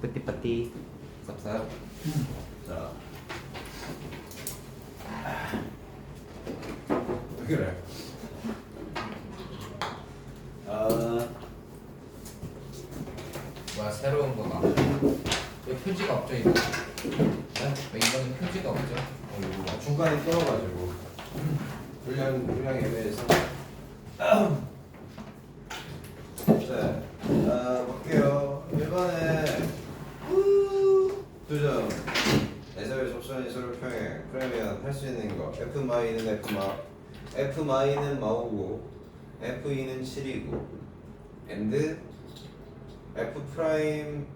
뿌띠뿌띠 쌉쌉. 자, 왜 그래? 뭐야 새로운 거가 왜 표지가 없죠 이거? 왜 이거는 표지가 없죠? 중간에 끊어가지고 분량 애매해서. 자, 볼게요. 1번에 2점 S의 접선이 서로 평행. 그러면 할 수 있는 거 F마이는 F마이는 마오고 F2는 7이고 and F 프라임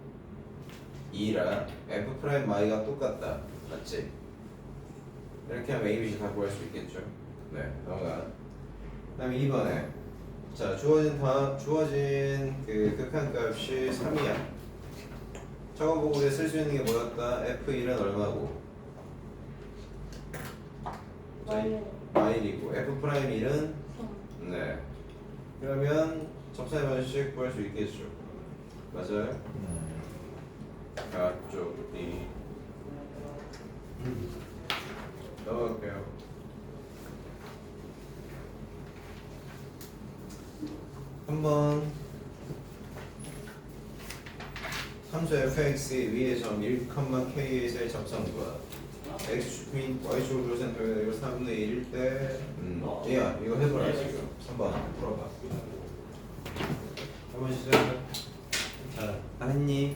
2라 F 프라임 마이가 똑같다. 맞지? 이렇게 하면 A, B, C 다 구할 수 있겠죠. 네, 넘어가. 그다음에 2번에 자 주어진 그 극한값이 3이야. 저거 보고 우리가 쓸 수 있는 게 뭐였다? F1은 얼마고? 마일이고 F 프라임 1은 네. 그러면 접선의 방식 구할 수 있겠죠. 맞아요? 앞쪽 B 넣을게요. 한번 함수 fx 위의 점 1,k에서의 접선과 x 및 y축으로 센터에 이거 3분의 1일 때 야 이거 해보라 지금 3번 물어봐. 한번 시작. 자, 다 했니?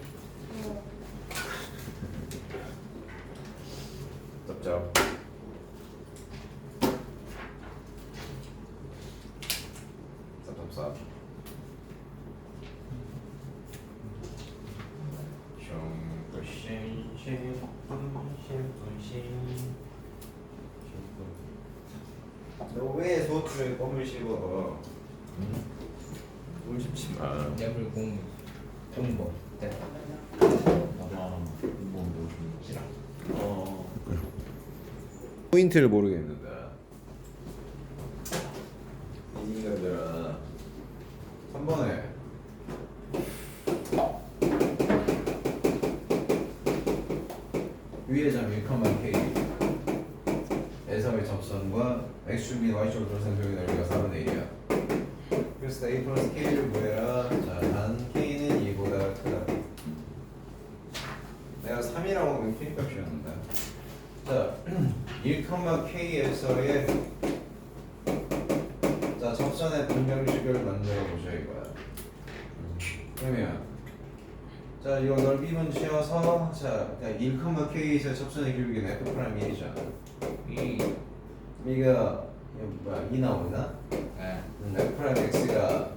쩝쩝. 쌉쌉쌉. 너 왜 소주에 껌을 씹어? 물 씹지 마. 뇌물 공모 됐다. 포인트를 모르겠는데 이 인간들아 3번에 위의 점 1,k S의 접선과 X축 및 Y축으로 돌선 쪽의 넓이가 4분의 1이야. 그래서 A 플러스 K를 구해라. 자, 단 K는 2보다 크다. 내가 3이라고 하면 K 값이었는데 자, 1,K에서의 자 접선의 분명식을 만들어 보자 이거야. 그러면 자 이거 넓이분 지어서 자 1,K에서의 접선의 길이는 F 프라임 1이잖아. 이가 뭐야 2 나오나? 네. F 프라임 X가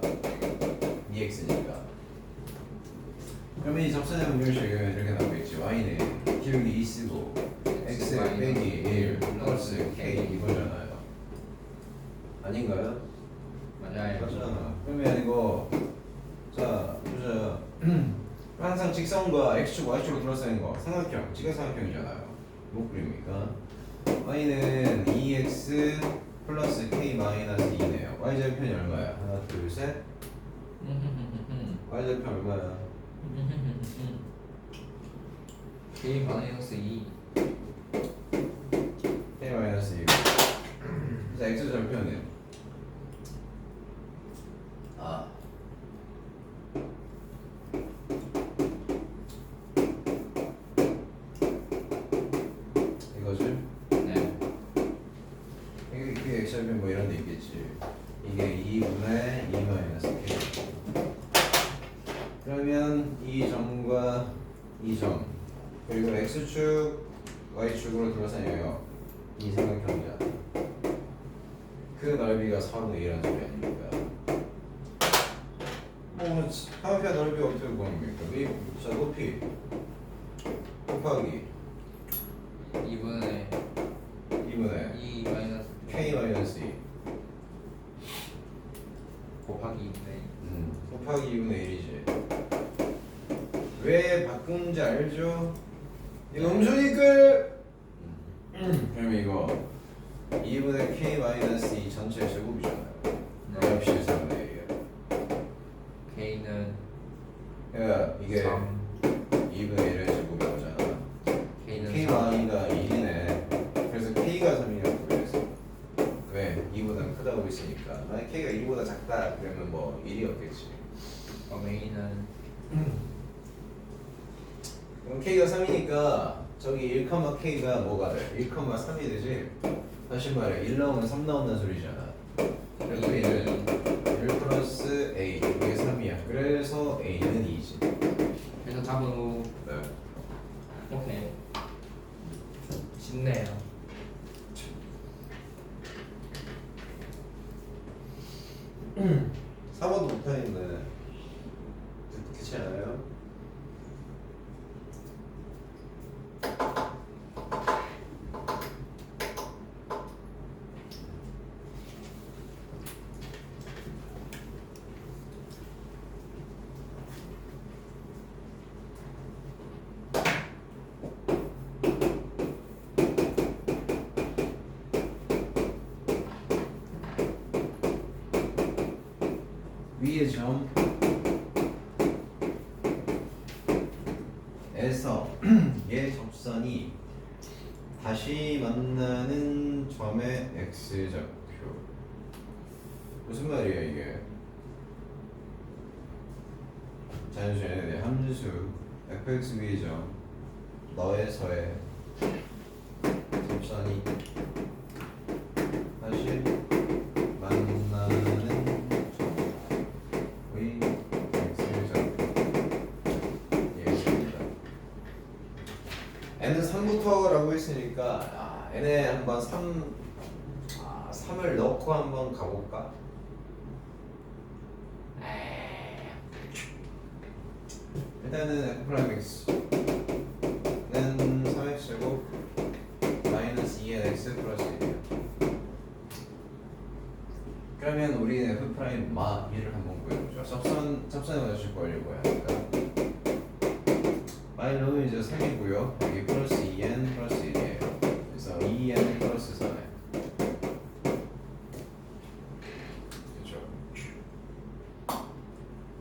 2X니까. 그러면 이 접선의 분명식은 이렇게 나오겠지. Y는 기울기 2 쓰고 X 빼기 1 플러스 K 이거잖아요. 아닌가요? 맞아요. 맞잖아. 그러면 이거 자 보자. 항상 직선과 X축, Y축으로 둘러싸인 거 삼각형, 직각삼각형이잖아요. 못 그립니까? Y는 2X 플러스 K 마이너스 2네요. Y절편이 얼마야? 하나 둘 셋. Y절편 얼마야? K 마이너스 2. K 마이너스 2. 자 X절편은 이거지? 네. 이게 X절편 뭐 이런 데 있겠지. 이게 2분의 2 마이너스 K. 그러면 이 점과 이 점 그리고 X축, Y축으로 둘러싼 영역 이 삼각형이야. 그 넓이가 4분의 1이라는 소리 아닙니까? 뭐 삼각형 넓이 어떻게 구합니까? 자 높이 곱하기 2분의 2분의 2 마이너스 K 마이너스 2 곱하기 2분의 곱하기 2분의 1이지. 왜 바꾼지 알죠? 이거 음수니까 그럼 이거 2분의 K 마이너스 2 전체 제곱이잖아요. 네. 역시 4분의 1이에요. K는 그러니까 이게 3. 2분의 1의 제곱이 오잖아. K는 Ky가 1이네. 그래서 K가 3이라고 그래서 왜? 2보다 크다고 했으니까. 만약 K가 1보다 작다 그러면 뭐 1이었겠지. 메인은 그럼 K가 3이니까 저기 1,K가 뭐가 돼? 1,3이 되지? 다시 말해 1 나오면 3 나온다는 소리잖아. 그래서 A는 1 플러스 A 이게 3이야. 그래서 A는 2지. 그래서 답은 O. 네. 오케이. 쉽네요. 음. 4번도 못하는데 그렇지 않아요? 위의 점에서 얘 접선이 다시 만나는 점의 x좌표 무슨 말이야 이게? 자연수의 함수 fx 위의 점 너에서의 접선이 다시 만나는 점의 x좌표 얘기입니다. n은 3부터라고 했으니까 n에 한번 3을 넣고 한번 가볼까? 일단은 f'x는 3x제곱 마이너스 2nx 플러스 1이에요. 그러면 우리는 f'마 1을 한번 구해보죠. 접선에 맞출 거리를 구해야 하니까 마이 넣으면 이제 3이고요. 여기 플러스 2n 플러스 1이에요. 그래서 2n 플러스 3에 그렇죠.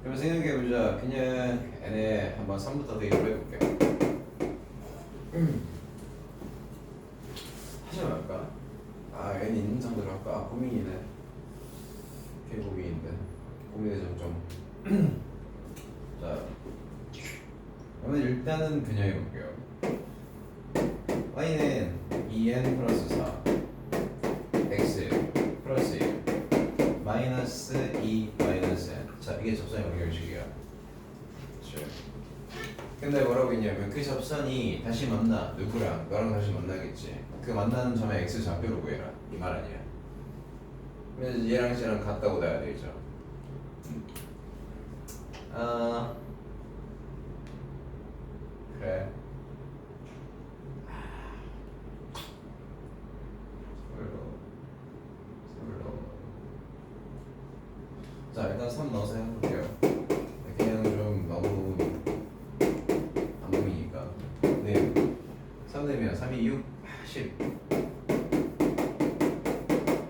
그럼 생각해보자. 그냥 n에 한번 3부터 대입을 해볼게. 하지 말까? n 있는 정도로 할까? 고민이네. 꽤 고민인데 고민의 점점. 자 그러면 일단은 그냥 해볼게요. y는 2n 플러스 4 x 플러스 1 마이너스 2 마이너스 n. 자 이게 접선 연결식이야. 그렇죠. 근데 뭐라고 했냐면 그 접선이 다시 만나 누구랑? 너랑 다시 만나겠지. 그 만나는 점의 x 좌표로 구해라 이 말 아니야. 그래서 얘랑 쟤랑 같다고 나야 되죠. 그래. 자 일단 3 넣어서 해볼게요. 그냥 좀 너무 안 보이니까. 네. 3 내면 3이 6, 10.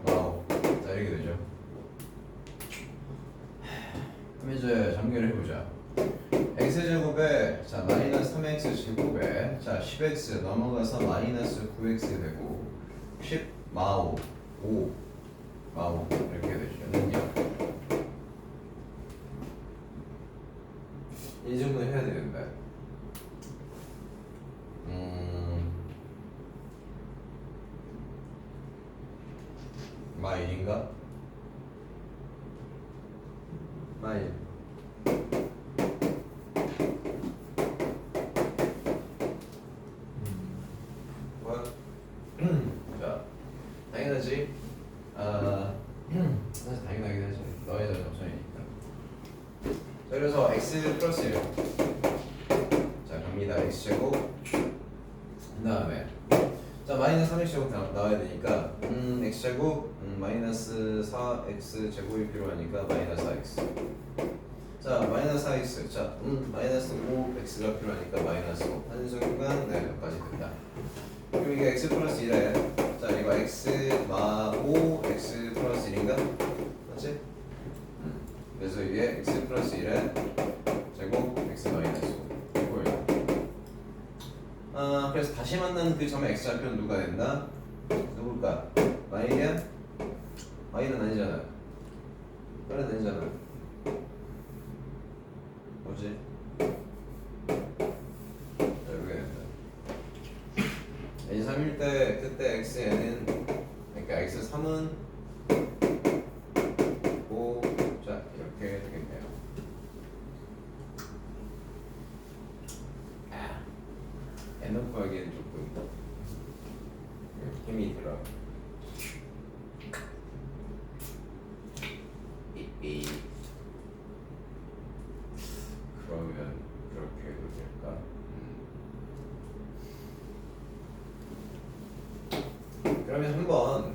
와우. 자 이렇게 되죠. 그럼 이제 정리를 해보자. x제곱에 자 마이너스 3x 제곱에 자 10x 넘어가서 마이너스 9x 되고 10 마오 5 마오 이렇게 되죠. 는요. 이 정도는 해야 되는데 마일인가? 마일 뭐? 자 당연하지. 사실 당연하긴 하지. 너의 접선이니까. 자 그래서 x 플러스 1. 자 갑니다. x제곱 그 다음에 자 마이너스 3x제곱 나와야 되니까 x제곱 마이너스 4x 제곱이 필요하니까 마이너스 4x. 자 마이너스 4x 자 마이너스 5x가 필요하니까 마이너스 5 한 순간 네 여기까지 된다. 그럼 이게 x 플러스 1에 자 이거 x 마 5 x 플러스 1인가? 맞지? 그래서 이게 x 플러스 1에 제곱 x 마이너스 5 이거예요. 그래서 다시 만나는 그 점의 x좌표는 누가 된다? 누굴까? y냐? y는 아니잖아. y는 아니잖아. 뭐지? 이렇게 된다. n3일 때 그때 xn은 그러니까 x3은 5. 자 이렇게 되겠네요. n 구하기엔 조금 힘이 들어. 그러면 그렇게 해도 될까? 그러면 한번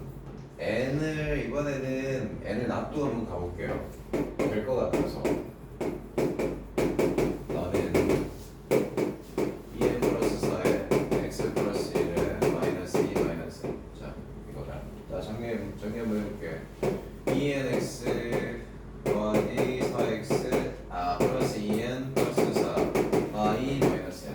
n을 이번에는 n을 납도 한번 가볼게요. 될 것 같아서 너는 2n 플러스 4에 x 플러스 1에 마이너스 2 마이너스 1. 자 이거다. 자 정리 한번 해볼게. 2nx 더하기 4x 플러스 2n 플러스 4 y 마이너스 n.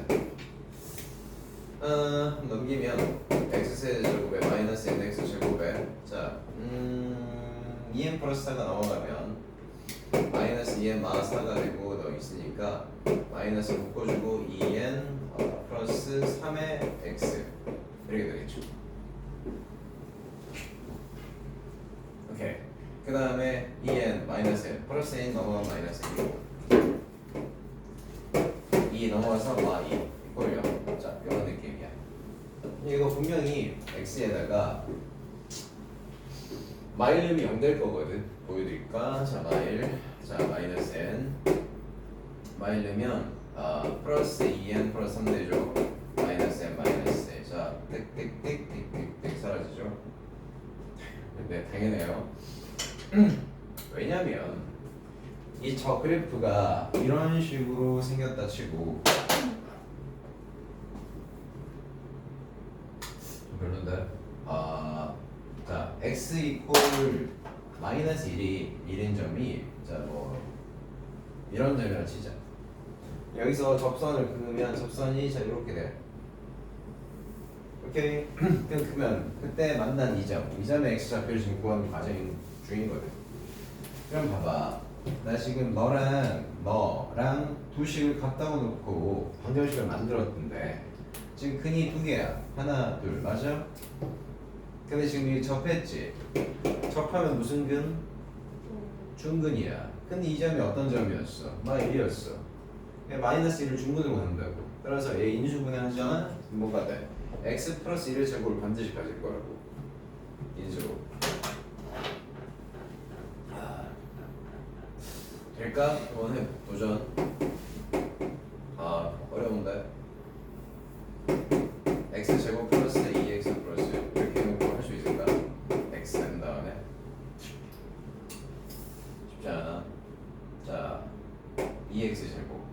넘기면 x제곱에 마이너스 nx 제곱에 자 2n 플러스 4가 넘어가면 마이너스 2n 마이너스 4가 되고 너 있으니까 마이너스 묶어주고 2n 플러스 3의 x 이렇게 되겠죠. 오케이. 그 다음에 2n 마이너스 n 플러스 n 넘어가면 마이너스 2 2 넘어가서 y 이꼴요. 자 이런 느낌이야. 이거 분명히 x에다가 마일름이 0 될 거거든. 보여드릴까? 자 마일 자 마이너스 n 마일르면 플러스 2n 플러스 3 되죠. 마이너스 n 마이너스 n 자 띡띡띡띡띡 사라지죠. 근데 당연해요. 왜냐면 이 저 그래프가 이런 식으로 생겼다 치고 별론데? 자 x 이퀄 마이너스 1인 점이 자 뭐 이런 점이라 치자. 여기서 접선을 그으면 접선이 자 이렇게 돼. 오케이. 그러면 그때 만난 이 점의 x좌표를 지금 구하는 과정 중이거든. 그럼 봐봐. 나 지금 너랑 두 식을 갖다가 놓고 방정식을 만들었던데 지금 근이 두 개야. 하나, 둘, 맞아? 근데 지금 이 접했지? 접하면 무슨 근? 중근이야. 근데 이 점이 어떤 점이었어? 마1이었어. 마이너스 1을 중근으로 간다고. 따라서 얘 인수분해하잖아? 뭐가 돼? x 플러스 1의 제곱을 반드시 가질 거라고. 인수로. 될까? 한번 해. 도전. 어려운데? x 제곱 플러스 2x 플러스 이렇게 해놓고 할 수 있을까? x 한 다음에 쉽지 않아. 자 2x 제곱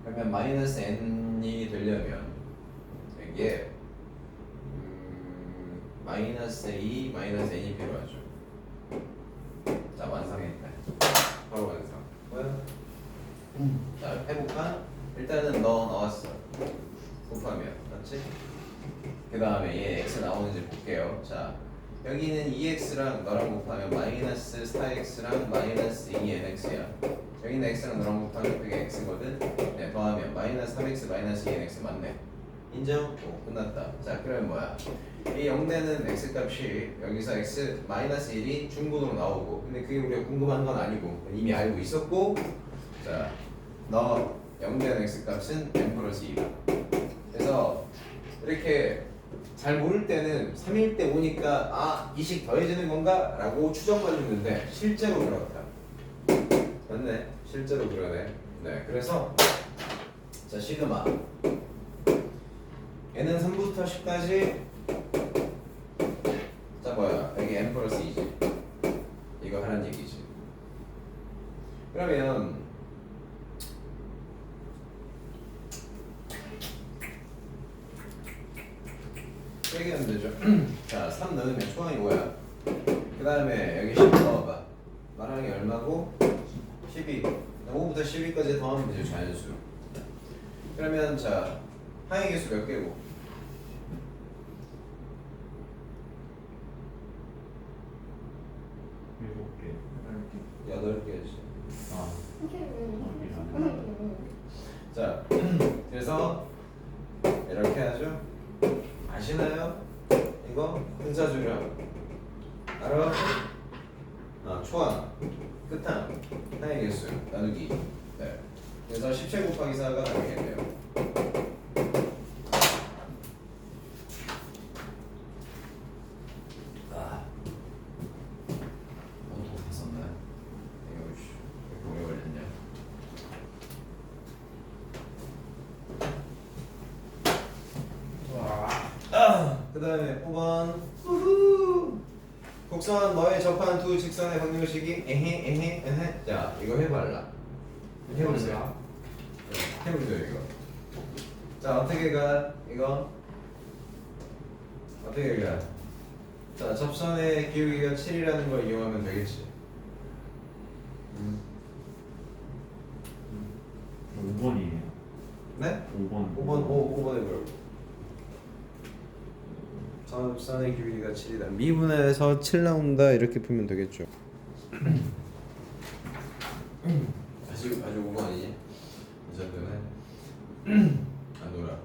그러면 마이너스 n이 되려면 이게 마이너스 2 마이너스 n이 필요하죠. 자 완성했네. 바로 완성. 뭐야? 자 해볼까? 일단은 너 나왔어. 곱하면 맞지? 그 다음에 얘 x 나오는지 볼게요. 자 여기는 2x랑 너랑 곱하면 마이너스 4x랑 마이너스 2nx야. 여기는 x랑 너랑 곱하면 그게 x거든. 네, 더하면 마이너스 3x 마이너스 2nx 맞네. 인정? 오 끝났다. 자 그러면 뭐야? 이 0되는 x 값이 여기서 x 마이너스 1이 중분으로 나오고 근데 그게 우리가 궁금한 건 아니고 이미 알고 있었고 자 너 0되는 x 값은 n 플러스 2다. 그래서 이렇게 잘 모를 때는 3일 때 오니까 이 식 더해지는 건가? 라고 추정만 했는데 실제로 그렇다. 맞네. 실제로 그러네. 네, 그래서 자 시그마 n은 3부터 10까지 자 뭐야 여기 n 플러스 2지. 이거 하란 얘기지. 그러면 세게 하면 되죠. 자, 3 넣으면 초항이 뭐야? 그 다음에 여기 10 넣어봐. 마랑이 얼마고? 12. 5부터 12까지 더하면 되죠, 자연수. 그러면 자, 항의 개수 몇 개고? 7개. 8개지. 아, 자, 그래서 이렇게 하죠. 아시나요? 이거 분사주령 알아? 초항, 끝항, 항의 개수 나누기. 네. 그래서 17 곱하기 4가 나오겠네요. 더 썼네. 이거 씨, 오래 걸렸냐? 그 다음에 5번 곡선 너의 접한 두 직선의 방정식이 에헤. 자 이거 해봐라. 해보세요. 해보세요 이거. 자 어떻게 가? 이거 어떻게 가? 자 접선의 기울기가 7이라는 걸 이용하면 되겠지. 5번이에요. 네? 5번. 5번 해보라고. 접선의 기울기가 7이다. 미분에서 7 나온다 이렇게 풀면 되겠죠. 아주 5번이지. 이 정도는 안 놀아.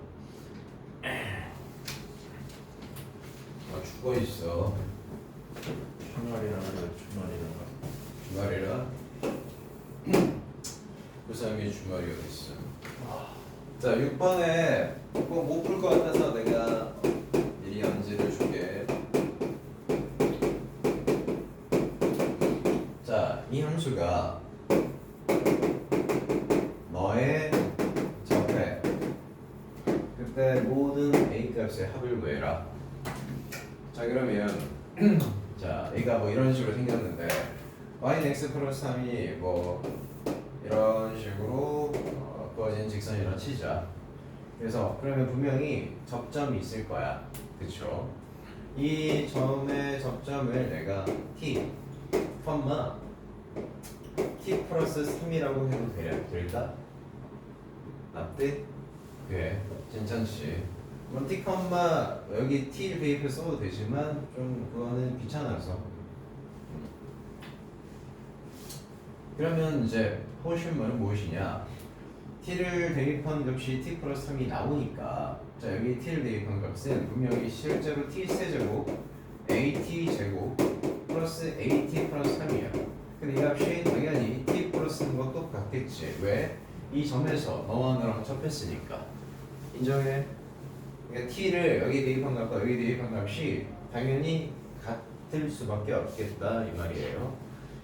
죽어 있어. 주말이라 그래요. 주말이라. 주말이라. 불쌍하게 주말이 어디 있어? 자 6번에 꼭 못 풀 것 같아서 내가 미리 언지를 줄게. 자, 이 함수가 너의 접해 그때 모든 a 값의 합을 구해라. 자 그러면 자 얘가 뭐 이런 식으로 생겼는데 y는 x 플러스 3이 뭐 이런 식으로 그어진 직선이라 치자. 그래서 그러면 분명히 접점이 있을 거야. 그쵸? 이 점의 접점을 내가 t, t 플러스 3이라고 해도 될까? 맞지? 그래, 괜찮지. 뭐 t, 여기 t 대입해 써도 되지만 좀 그거는 귀찮아서. 그러면 이제 호실 말은 무엇이냐? t를 대입한 값이 t 플러스 3이 나오니까 자 여기 t를 대입한 값은 분명히 실제로 t 세제곱 at 제곱 플러스 at 플러스 3이야. 근데 이 값이 당연히 t 플러스는 것도 같겠지. 왜? 이 점에서 너와 나랑 접했으니까. 인정해? 그러니까 t를 여기 대입한 값과 여기 대입한 값이 당연히 같을 수밖에 없겠다 이 말이에요.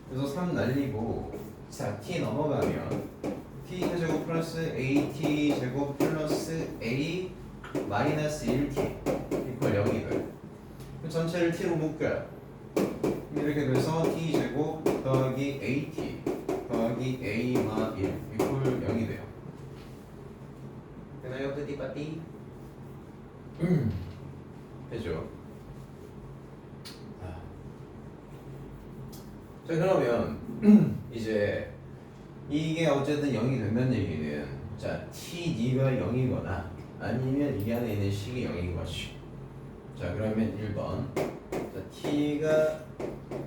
그래서 3 날리고 자 t 넘어가면 t 제곱 플러스 at 제곱 플러스 a 마이너스 1t 이퀄 0이 돼. 전체를 t로 묶어요. 이렇게 돼서 t 제곱 더하기 at 더하기 a 마 1 이퀄 0이 돼요. 되나요? 띠띠빠띠? 되죠. 자 그러면 이제 이게 어쨌든 0이 된다는 얘기는 자 td가 0이거나 아니면 이 안에 있는 식이 0인 것이. 자 그러면 1번 자 t가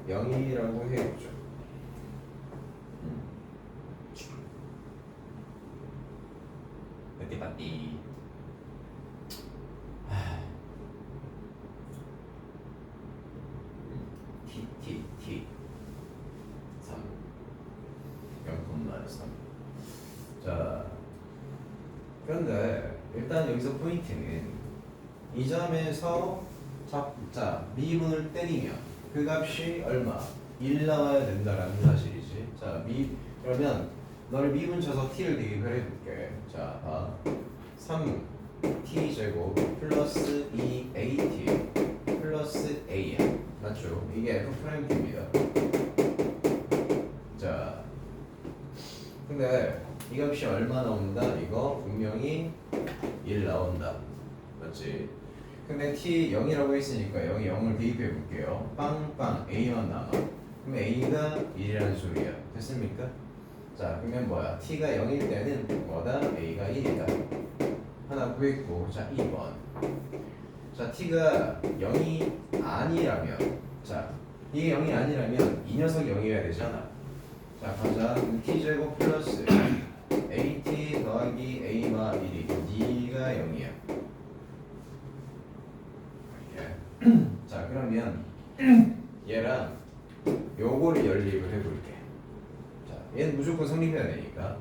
0이라고 해보죠. 빠띠빠띠. t 3 0,3. 자 그런데 일단 여기서 포인트는 이 점에서 자 미분을 때리면 그 값이 얼마? 1 나와야 된다라는 사실이지. 자 그러면 너를 미분 쳐서 t를 대입을 해볼게. 자 봐. 3t 제곱 플러스 2at 플러스 a야. 맞죠? 이게 f 프라임 t입니다. 자 근데 이 값이 얼마 나온다? 이거 분명히 1 나온다. 맞지? 근데 t 0이라고 했으니까 0이 0을 대입해 볼게요. 빵빵 a만 남아. 그럼 a가 1이라는 소리야. 됐습니까? 자 그러면 뭐야? t가 0일 때는 뭐다? a가 1이다. 하나 구했고, 자 2번. 자 t가 0이 아니라면, 자 이게 0이 아니라면 이 녀석이 0이어야 되잖아. 자 가자. t제곱 플러스 at 더하기 a마 1이 d가 0이야. 자 그러면 얘랑 요거를 연립을 해볼게. 자 얘는 무조건 성립해야 되니까.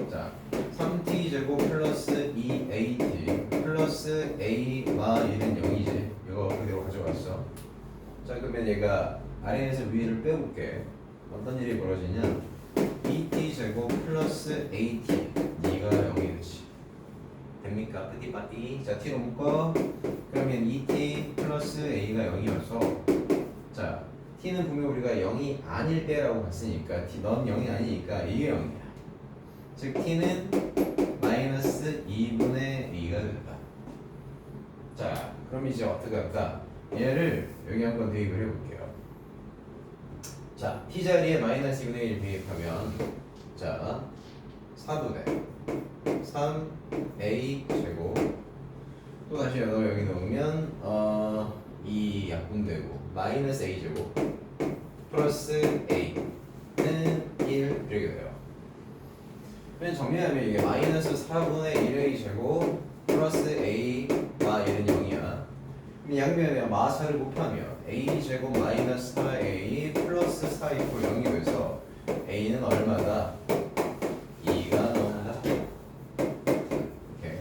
자 3t제곱 플러스 2at 플러스 a마 1은 0이지. 이거 그대로 가져갔어. 자 그러면 얘가 아래에서 위를 빼볼게. 어떤 일이 벌어지냐, 2t제곱 플러스 at d가 0이지. 됩니까? 뿌띠빠띠. 자 t로 묶어. 그러면 2t 플러스 a가 0이어서, 자 t는 분명 우리가 0이 아닐 때라고 봤으니까 넌 0이 아니니까 이게 0이야. 즉 t는 마이너스 2분의 a가 된다. 자 그럼 이제 어떻게 할까? 얘를 여기 한번 대입을 해볼게요. 자 t 자리에 마이너스 2분의 1 대입하면, 자 4분의 3a 제곱, 또 다시 여기 넣으면 2 약분되고 마이너스 a 제곱 플러스 a는 1 이렇게 돼요. 그러면 정리하면 이게 마이너스 4분의 1a 제곱 플러스 a마 1은 0이야. 그럼 양면에 마차를 곱하면 a 제곱 마이너스 4a 플러스 4 이퀄 0이 돼서 a는 얼마다? 2가 나온다. 오케이.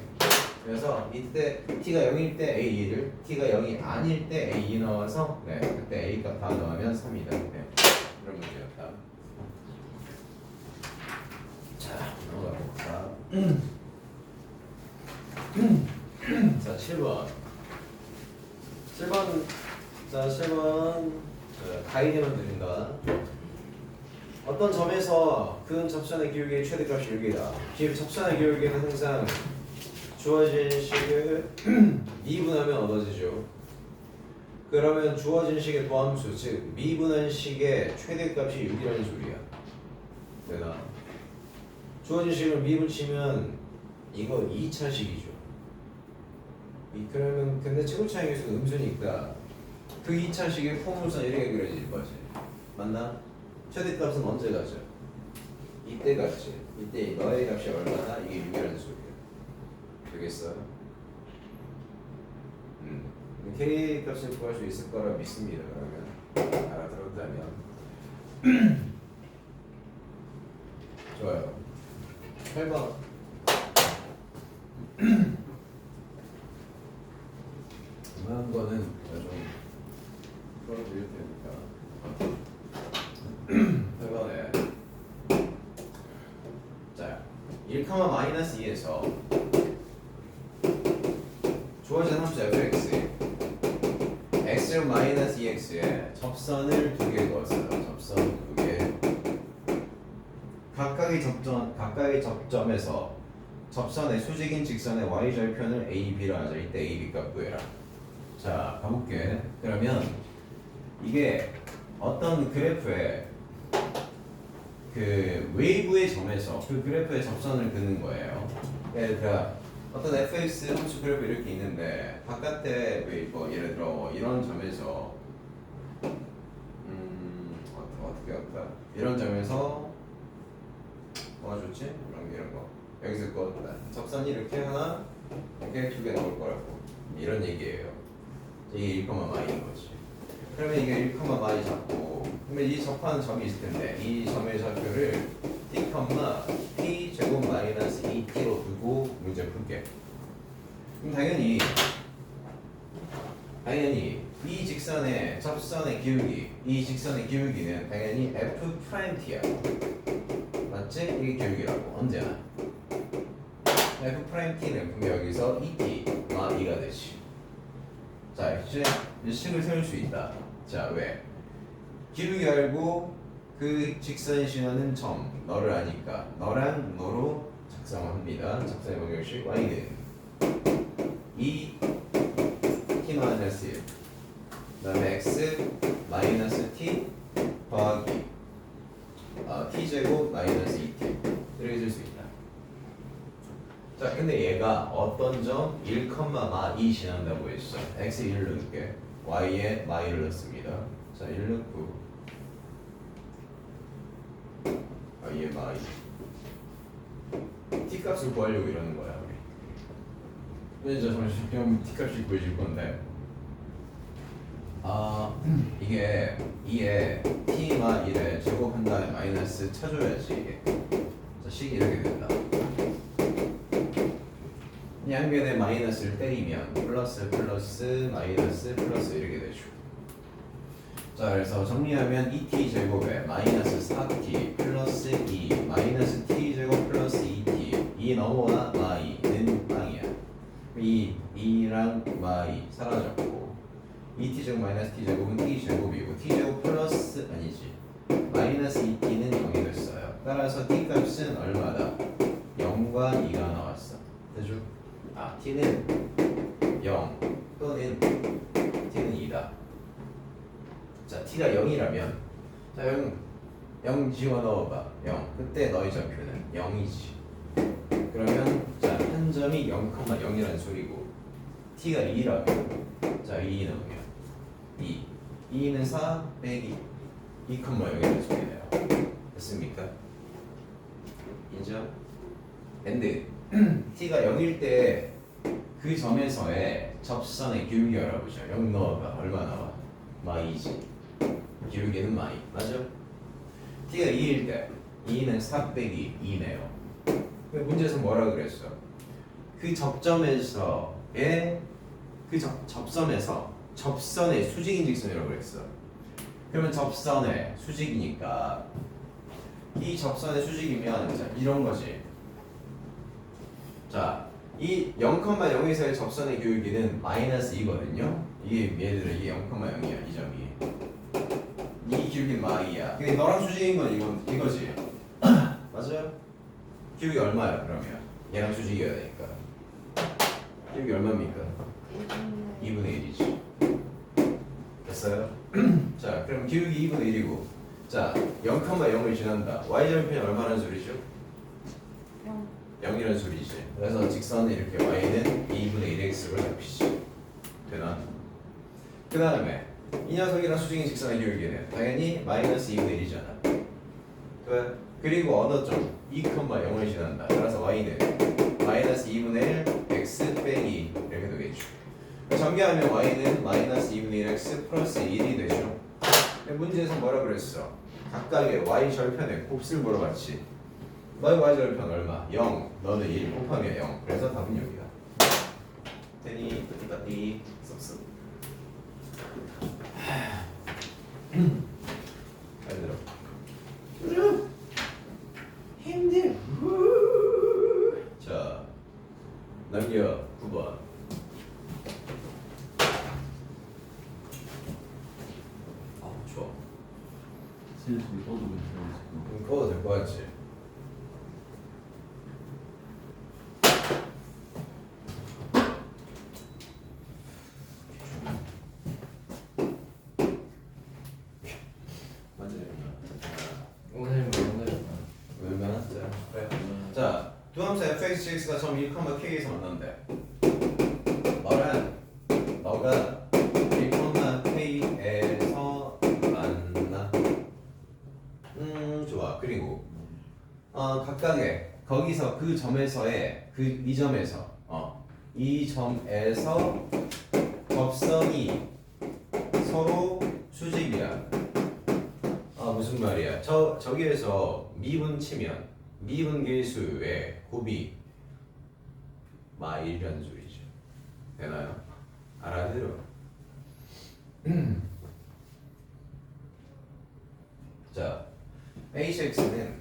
그래서 이때 t가 0일 때 a1을, t가 0이 아닐 때 a2 나와서, 네 그때 a 값 다 넣으면 3이다. 네. 그런 문제였다. 자 넘어가 봅시다. 자 7번. 자 7번 가이드만 드린다. 어떤 점에서 근 접선의 기울기의 최대값이 6이다. 접선의 기울기는 항상 주어진 식을 미분하면 얻어지죠. 그러면 주어진 식의 도함수, 즉 미분한 식의 최대값이 6이라는 소리야. 내가 주어진 식을 미분치면 이거 2차식이죠. 그러면 근데 최고차항에서 음수니까 그 2차식의 포물선 이렇게 그려질 거지. 맞나? 최대값은 언제 가죠? 이때 갔지. 이때 너의 값이 얼마나? 이게 6이라는 소리야. 되겠어요? K 값을 구할 수 있을 거라 믿습니다. 그러면 알아들었다면 좋아요. 8번. 이만한 거는 좀 풀어드릴 테니까. 8번에 자 1, 마이너스 2에서 주어진 함수 fx x 마이너스 2x에 접선을 2개 그었어요. 접선 2개. 각각의 접점에서 접선의 수직인 직선의 y절편을 a, b라 하자. 이때 a, b 값 구해라. 자 가볼게. 그러면 이게 어떤 그래프에 그 웨이브의 점에서 그 그래프의 접선을 그는 거예요. 예를 들어 어떤 fx 함수 그래프 이렇게 있는데 바깥에 웨이브, 예를 들어 이런 점에서 어떻게 할까? 이런 점에서 뭐가 좋지? 이런 거 여기서 껐다. 접선이 이렇게 하나, 이렇게 2개 나올 거라고 이런 얘기예요. 이게 1, 마이인 거지. 그러면 이게 1, 마이 잡고, 그러면 이 접하는 점이 있을 텐데 이 점의 좌표를 t, t 제곱 마이너스 2t로 두고 문제 풀게. 그럼 당연히 이 직선의 접선의 기울기, 이 직선의 기울기는 당연히 f 프라임 t야. 맞지? 이게 기울기라고 언제나. f 프라임 t는 분명 여기서 2t가 2가 되지. 자 이제 식을 세울 수 있다. 자 왜? 기울기 알고 그 직선이 지나는 점 너를 아니까 너랑 너로 작성합니다. 작성의 방정식 y는 2 t 마이너스 1 그다음에 x 마이너스 t 더하기 t 제곱 마이너스 2t 이렇게 쓸 수 있다. 자, 근데 얘가 어떤 점 1,2 지난다고 했어. x에 1 넣을게. y에 마이를 넣습니다. 자, 1 넣고 y에 마이. t 값을 구하려고 이러는 거야. 우리. 이제 잠시만 t 값을 구해줄 건데. 이게 2에 t마 1에 제곱한 다음에 마이너스 쳐줘야지 이게. 자, 식이 이렇게 된다. 양변에 마이너스를 때리면 플러스 플러스 마이너스 플러스 이렇게 되죠. 자, 그래서 정리하면 2t 제곱에 마이너스 4t 플러스 2 마이너스 t 제곱 플러스 2t 2 넘어와 마이는 빵이야. 2랑 마이 사라졌고 2t 제곱 마이너스 t 제곱은 t 제곱이고 t 제곱 플러스 아니지 마이너스 2t는 0이 됐어요. 따라서 t 값은 얼마다? 0과 2가 나왔어. 되죠? t는 0 또는 t는 2다. 자, t가 0이라면 자, 0 집어넣어봐. 0. 그때 너의 좌표는 0이지. 그러면 자, 한 점이 0,0이라는 소리고 t가 2라면 자, 2 넣으면 2는 4 빼기 2,0이라는 소리네요. 됐습니까? 인정? and t가 0일 때 그 점에서의 접선의 기울기 알아보죠. 0 넣어봐. 얼마 나와? 마이지. 기울기는 마이. 맞아? t가 2일 때 2는 4 빼기 2네요. 문제에서 뭐라 그랬어? 그 접점에서의 접선에서 접선의 수직인 직선이라고 그랬어. 그러면 접선의 수직이니까 이 접선의 수직이면 자, 이런 거지. 자, 이 0,0에서의 접선의 기울기는 마이너스 2거든요. 이게 얘들은 이게 0,0이야. 이 점이. 이 기울기는 마이야. 근데 너랑 수직인 건 이거지. 맞아요? 기울기 얼마야 그러면? 얘랑 수직이어야 되니까. 기울기 얼마입니까? 2분의 1이지. 됐어요? 자, 그럼 기울기 2분의 1이고 자, 0,0을 지난다. y절편이 얼마라는 소리죠? 0이라는 소리지. 그래서 직선은 이렇게 y는 2분의 1x로 잡히지. 되나? 그 다음에 이 녀석이랑 수직인 직선의 기울기는 당연히 마이너스 2분의 1이잖아. 그래? 그리고 어느 점 2,0을 지난다. 따라서 y는 마이너스 2분의 1 x 빼기 이렇게 되겠죠. 전개하면 y는 마이너스 2분의 1 x 플러스 1이 되죠. 문제에서 뭐라 그랬어? 각각의 y 절편의 곱을 물어봤지. 너의 y절편 얼마? 0. 너는 1 곱하면 0. 그래서 답은 여기다. 되니 빠띠 쏙쏙. 잘 들어. 힘들어. 자, 남겨 9번. 좋아. 슬슬 떠도 괜찮을 그거 될 거 같지? fx가 점 1,k에서 만난대. 너는 너가 1,k에서 만나. 좋아. 그리고 각각의 거기서 그 점에서의 이 점에서 이 점에서 접선이 서로 수직이야. 무슨 말이야? 저기에서 미분 치면 미분 계수의 곱이 마일이라는 소리죠. 되나요? 알아들어. 자, hx는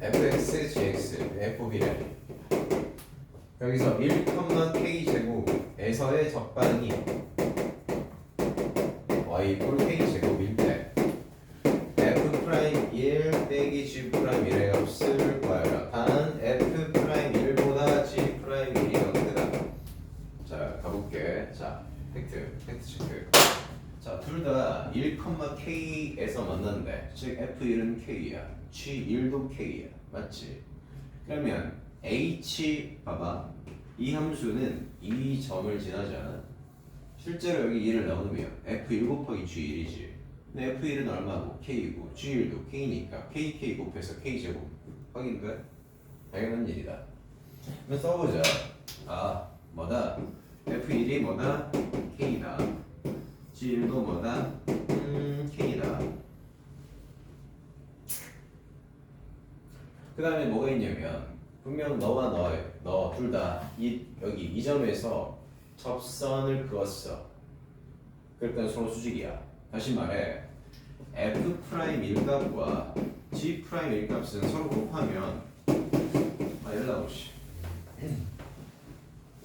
fx, gx, fb래. 여기서 1,k 제곱에서의 적반이 y 이퀄 k 제곱일 때 f 프라임 1 빼기 g 프라임 1의 값을 구하여라. 단 f 프라임 1보다 g 프라임 1이 더 크다. 자, 가볼게. 자, 팩트 체크. 자, 둘 다 1,k에서 만났는데 즉 f1은 k야, g1도 k야. 맞지? 그러면 h 봐봐. 이 함수는 이 점을 지나지 않아. 실제로 여기 1을 넣으면 f1 곱하기 g1이지. 근데 f1은 얼마고? k이고 g1도 k니까 kk 곱해서 k제곱 확인돼? 당연한 일이다. 그럼 써보자. 아 뭐다? f1이 뭐다? k다. g1도 뭐다? k다. 그 다음에 뭐가 있냐면 분명 너와 너 둘 다 여기 이 점에서 접선을 그었어. 그랬더니 서로 수직이야. 다시 말해 f 프라임 1값과 g 프라임 1값은 서로 곱하면 일라오시.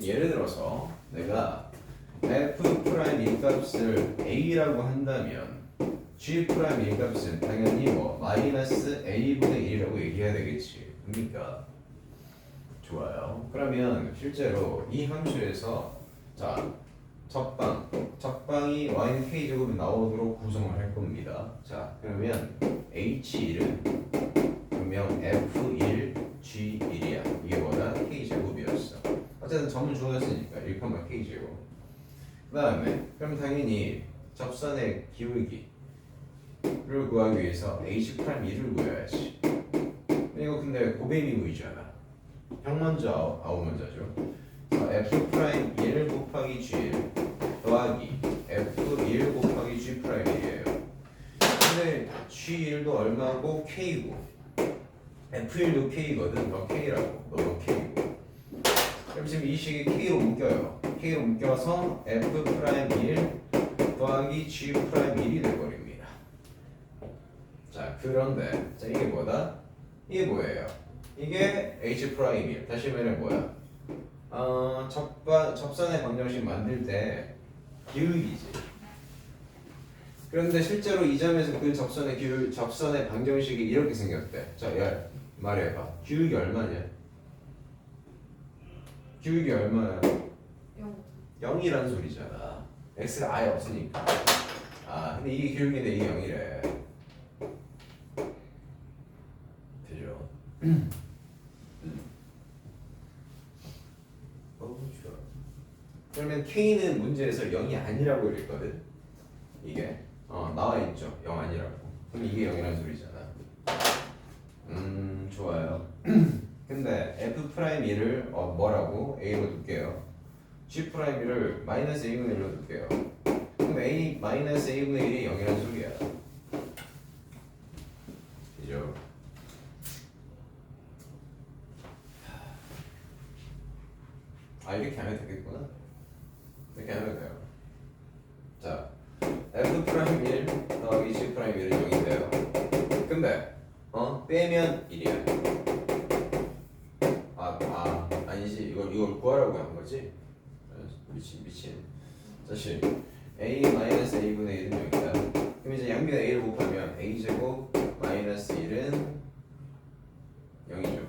예를 들어서 내가 f 프라임 1값을 a라고 한다면 g 프라임 1값은 당연히 뭐 마이너스 a분의 1이라고 얘기해야 되겠지. 그러니까 좋아요. 그러면 실제로 이 함수에서 자 적방이 y는 k제곱이 나오도록 구성을 할 겁니다. 자 그러면 h1은 분명 f1 g1이야. 이게 뭐다? k제곱이었어. 어쨌든 점을 주어졌으니까 1, k제곱. 그 다음에 그럼 당연히 접선의 기울기를 구하기 위해서 h'1을 구해야지. 이거 근데 고배미무이잖아. 형 먼저 아우 먼저죠. f'1 곱하기 g1 더하기 f1 곱하기 g'1이에요. 근데 g1도 얼마고 k고 f1도 k거든. 너 k라고. 너도 k고. 그럼 지금 이 식이 k로 묶여요. k로 묶여서 f'1 더하기 g'1이 돼버립니다. 자 그런데 자 이게 뭐다? 이게 뭐예요? 이게 h'1. 다시 말하면 뭐야? 접선의 방정식 만들 때 기울기지. 그런데 실제로 이 점에서 그 접선의 방정식이 이렇게 생겼대. 자, 야, 말해봐. 기울기 얼마냐? 기울기 얼마야? 0이란 소리잖아. x가 아예 없으니까. 아, 근데 이게 기울기인데 이게 0이래. 되죠? 좋아. 그러면 k는 문제에서 0이 아니라고 그랬거든. 이게 나와 있죠. 0 아니라고. 그럼 이게 0이라는 소리잖아. 좋아요. 근데 f'1을 뭐라고? a로 둘게요. g'1을 마이너스 a분의 1로 둘게요. 그럼 a 마이너스 a분의 1이 0이라는 소리야. 그죠? 이렇게 하면 되겠구나. 이렇게 하면 돼요. 자, f'1 더하기 g'1은 0인데요. 근데 빼면 1이야. 아니지. 이걸 구하라고 한 거지. 미친. 다시 a-a분의 1은 0이다. 그럼 이제 양변에 a를 곱하면 a제곱 마이너스 1은 0이죠.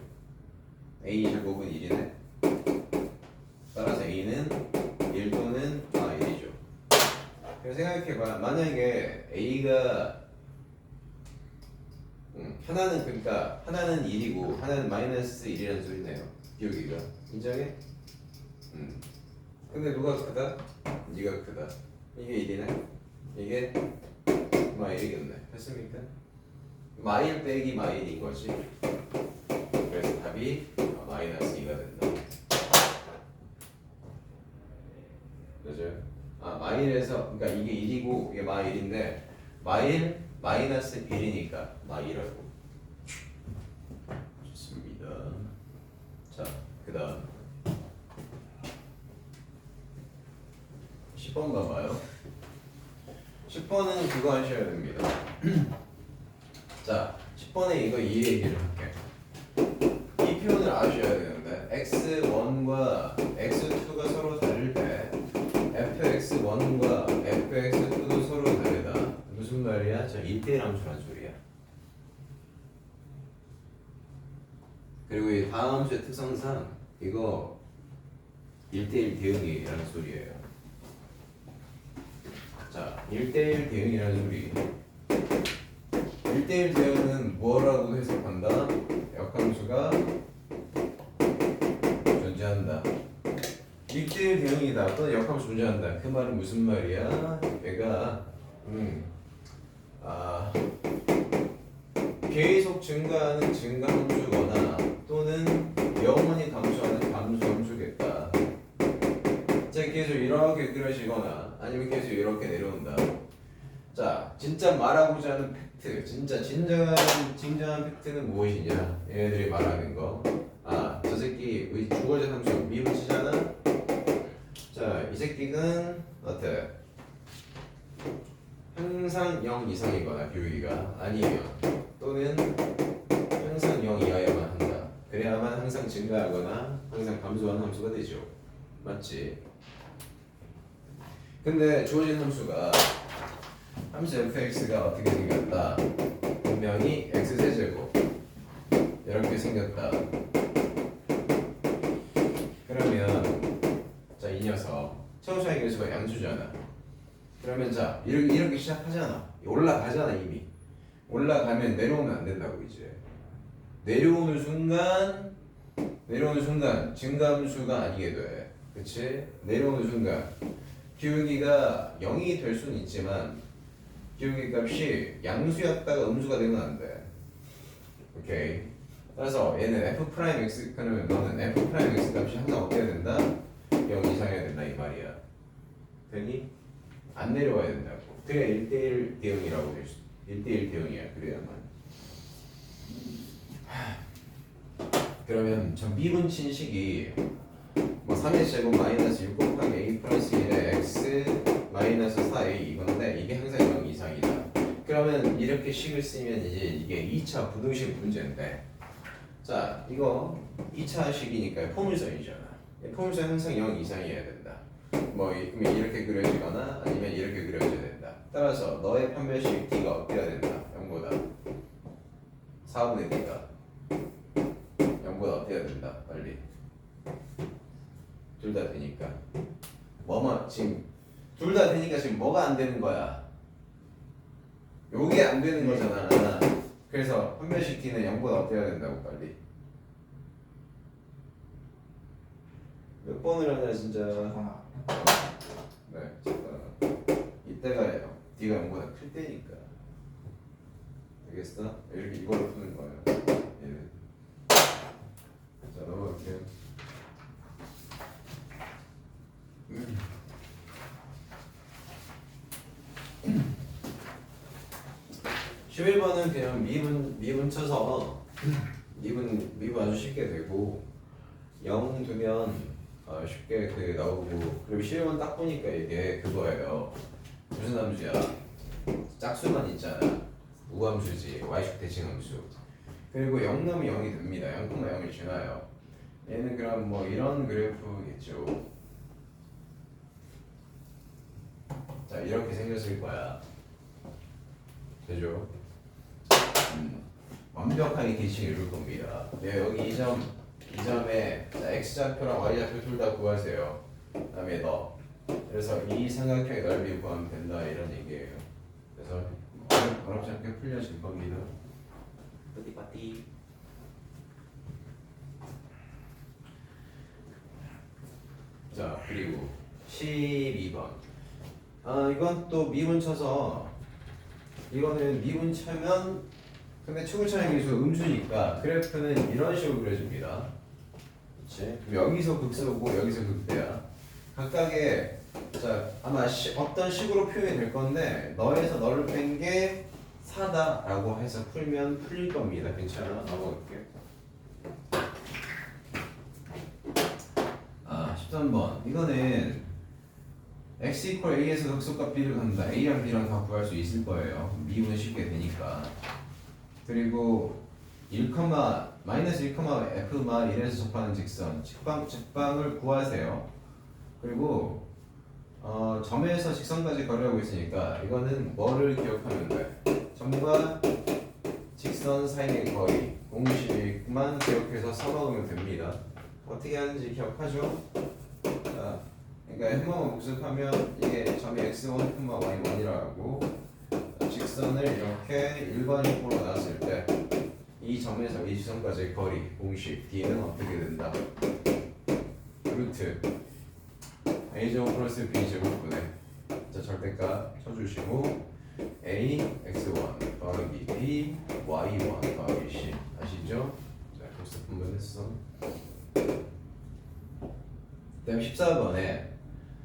a제곱은 1이네. 따라서 a는 1 또는 1이죠. 그래서 생각해봐. 만약에 a가 하나는 1이고 하나는 마이너스 1이라는 소리네요. 기울기가 인정해? 근데 누가 크다? 네가 크다. 이게 1이네. 이게 마일이겠네. 됐습니까? 마일 빼기 마일인 거지. 그래서 답이 마이너스 2가 된다. 그죠? 마일에서 그러니까 이게 1이고 이게 마일인데 마일 마이너스 1이니까 마일하고. 좋습니다. 자, 그다음 10번 봐봐요. 10번은 그거 하셔야 됩니다. 자, 10번에 이거 이 얘기를 할게. 이 표현을 아셔야 되는데 x1과 x2가 서로 다를 때 fx1과 fx2도 서로 다르다. 무슨 말이야? 자, 1대1 함수란 소리야. 그리고 이 다음 함수의 특성상 이거 1대1 대응이라는 소리예요. 자, 1대1 대응이라는 소리. 1대1 대응은 뭐라고 해석한다? 역함수가 존재한다. 1대1 대응이다. 또는 역함수 존재한다. 그 말은 무슨 말이야? 얘가 계속 증가하는 증가함수거나 또는 영원히 감소하는 감소함수겠다. 자, 계속 이렇게 그려지거나 아니면 계속 이렇게 내려온다. 자, 진짜 말하고자 하는 팩트, 진짜 진정한 팩트는 무엇이냐? 얘네들이 말하는 거. 저 새끼 우리 주어진 함수 미분치잖아. 자, 이 새끼는 어때? 항상 0 이상이거나 교육이가 아니면 또는 항상 0 이하여만 한다. 그래야만 항상 증가하거나 항상 감소하는 함수가 되죠. 맞지? 근데 주어진 함수가 함수 fx가 어떻게 생겼다? 분명히 x세제곱 이렇게 생겼다. 그러면 자, 이 녀석 최고차이 계수가 양수잖아. 그러면 자, 이렇게 시작하잖아. 올라가잖아. 이미 올라가면 내려오면 안 된다고. 이제 내려오는 순간 증가함수가 아니게 돼. 그치? 내려오는 순간 기울기가 0이 될 수는 있지만 기울기 값이 양수였다가 음수가 되면 안 돼. 오케이. 따라서 얘는 f'(x) 그러면 너는 f'(x) 값이 항상 어떻게 해야 된다? 0 이상해야 된다 이 말이야. 되니? 안 내려와야 된다고. 그래야 1대1 대응이라고 될 수. 1대1 대응이야. 그래야만. 그러면 저 미분친 식이 뭐 3의 제곱 마이너스 6 곱하기 a 플러스 1의 x 마이너스 4a 이건데 이게 항상 0 이상이다. 그러면 이렇게 식을 쓰면 이제 이게 2차 부등식 문제인데, 자, 이거 2차 식이니까 포물선이잖아. 포물선 항상 0 이상이어야 된다. 뭐 그러면 이렇게 그려지거나 아니면 이렇게 그려져야 된다. 따라서 너의 판별식 d가 어떻게 해야 된다? 0보다 4분의 d가 0보다 어떻게 해야 된다? 빨리. 둘 다 되니까. 지금 둘 다 되니까 지금 뭐가 안 되는 거야? 요게 안 되는 거잖아. 그래서 판별식 d는 0보다 어떻게 해야 된다고 빨리. 몇 번을 하냐 진짜. 네, 잠깐. 이때가 d가 0보다 클 때니까. 알겠어? 이렇게 이걸로 푸는 거예요. 얘는. 자, 넘어갈게요. 11번은 그냥 미분 쳐서 미분 아주 쉽게 되고 0 두면 쉽게 그 나오고, 그리고 11번 딱 보니까 이게 그거예요. 무슨 함수야? 짝수만 있잖아. 우함수지. y축 대칭함수. 그리고 0 넣으면 0이 됩니다. 0,0을 지나요. 얘는 그럼 뭐 이런 그래프겠죠. 자, 이렇게 생겼을 거야. 되죠? 완벽하게 대칭 이룰 겁니다. 네, 여기 이 점에 x좌표랑 y좌표 둘 다 구하세요. 그 다음에 너. 그래서 이 삼각형의 넓이 구하면 된다 이런 얘기예요. 그래서 어렵지 않게 풀려질 겁니다. 빠띠빠띠. 자, 그리고 12번. 이건 또 미분 쳐서, 이거는 미분 차면 근데 최고차이 계수 음수니까 그래프는 이런 식으로 그려집니다. 그렇지? 여기서 극소고 여기서 극대야. 각각의, 자, 아마 어떤 식으로 표현이 될 건데 너에서 너를 뺀 게 4다라고 해서 풀면 풀릴 겁니다. 괜찮아? 넘어갈게. 13번. 이거는 x 이퀄 a에서 극소값 b를 갖는다. a랑 b랑 다 구할 수 있을 거예요. 미분은 쉽게 되니까. 그리고 1, 마이너스 1, f 마 1에서 접하는 직선 직방을 구하세요. 그리고 점에서 직선까지 거리하고 있으니까 이거는 뭐를 기억하면 돼? 점과 직선 사이의 거리 공식만 기억해서 써먹으면 됩니다. 어떻게 하는지 기억하죠? 자, 그러니까 한 번만 복습하면 이게 점이 x1, y1이라고 하고, 직선을 이렇게 일반식으로 나왔을 때 이 점에서 이 지점까지의 거리 공식 d는 어떻게 된다? 루트 a제곱 플러스 b제곱분의 자 절대값 쳐주시고 a x1 더하기 b y1 더하기 c 아시죠? 자 복습 한번 했어. 그다음 14번에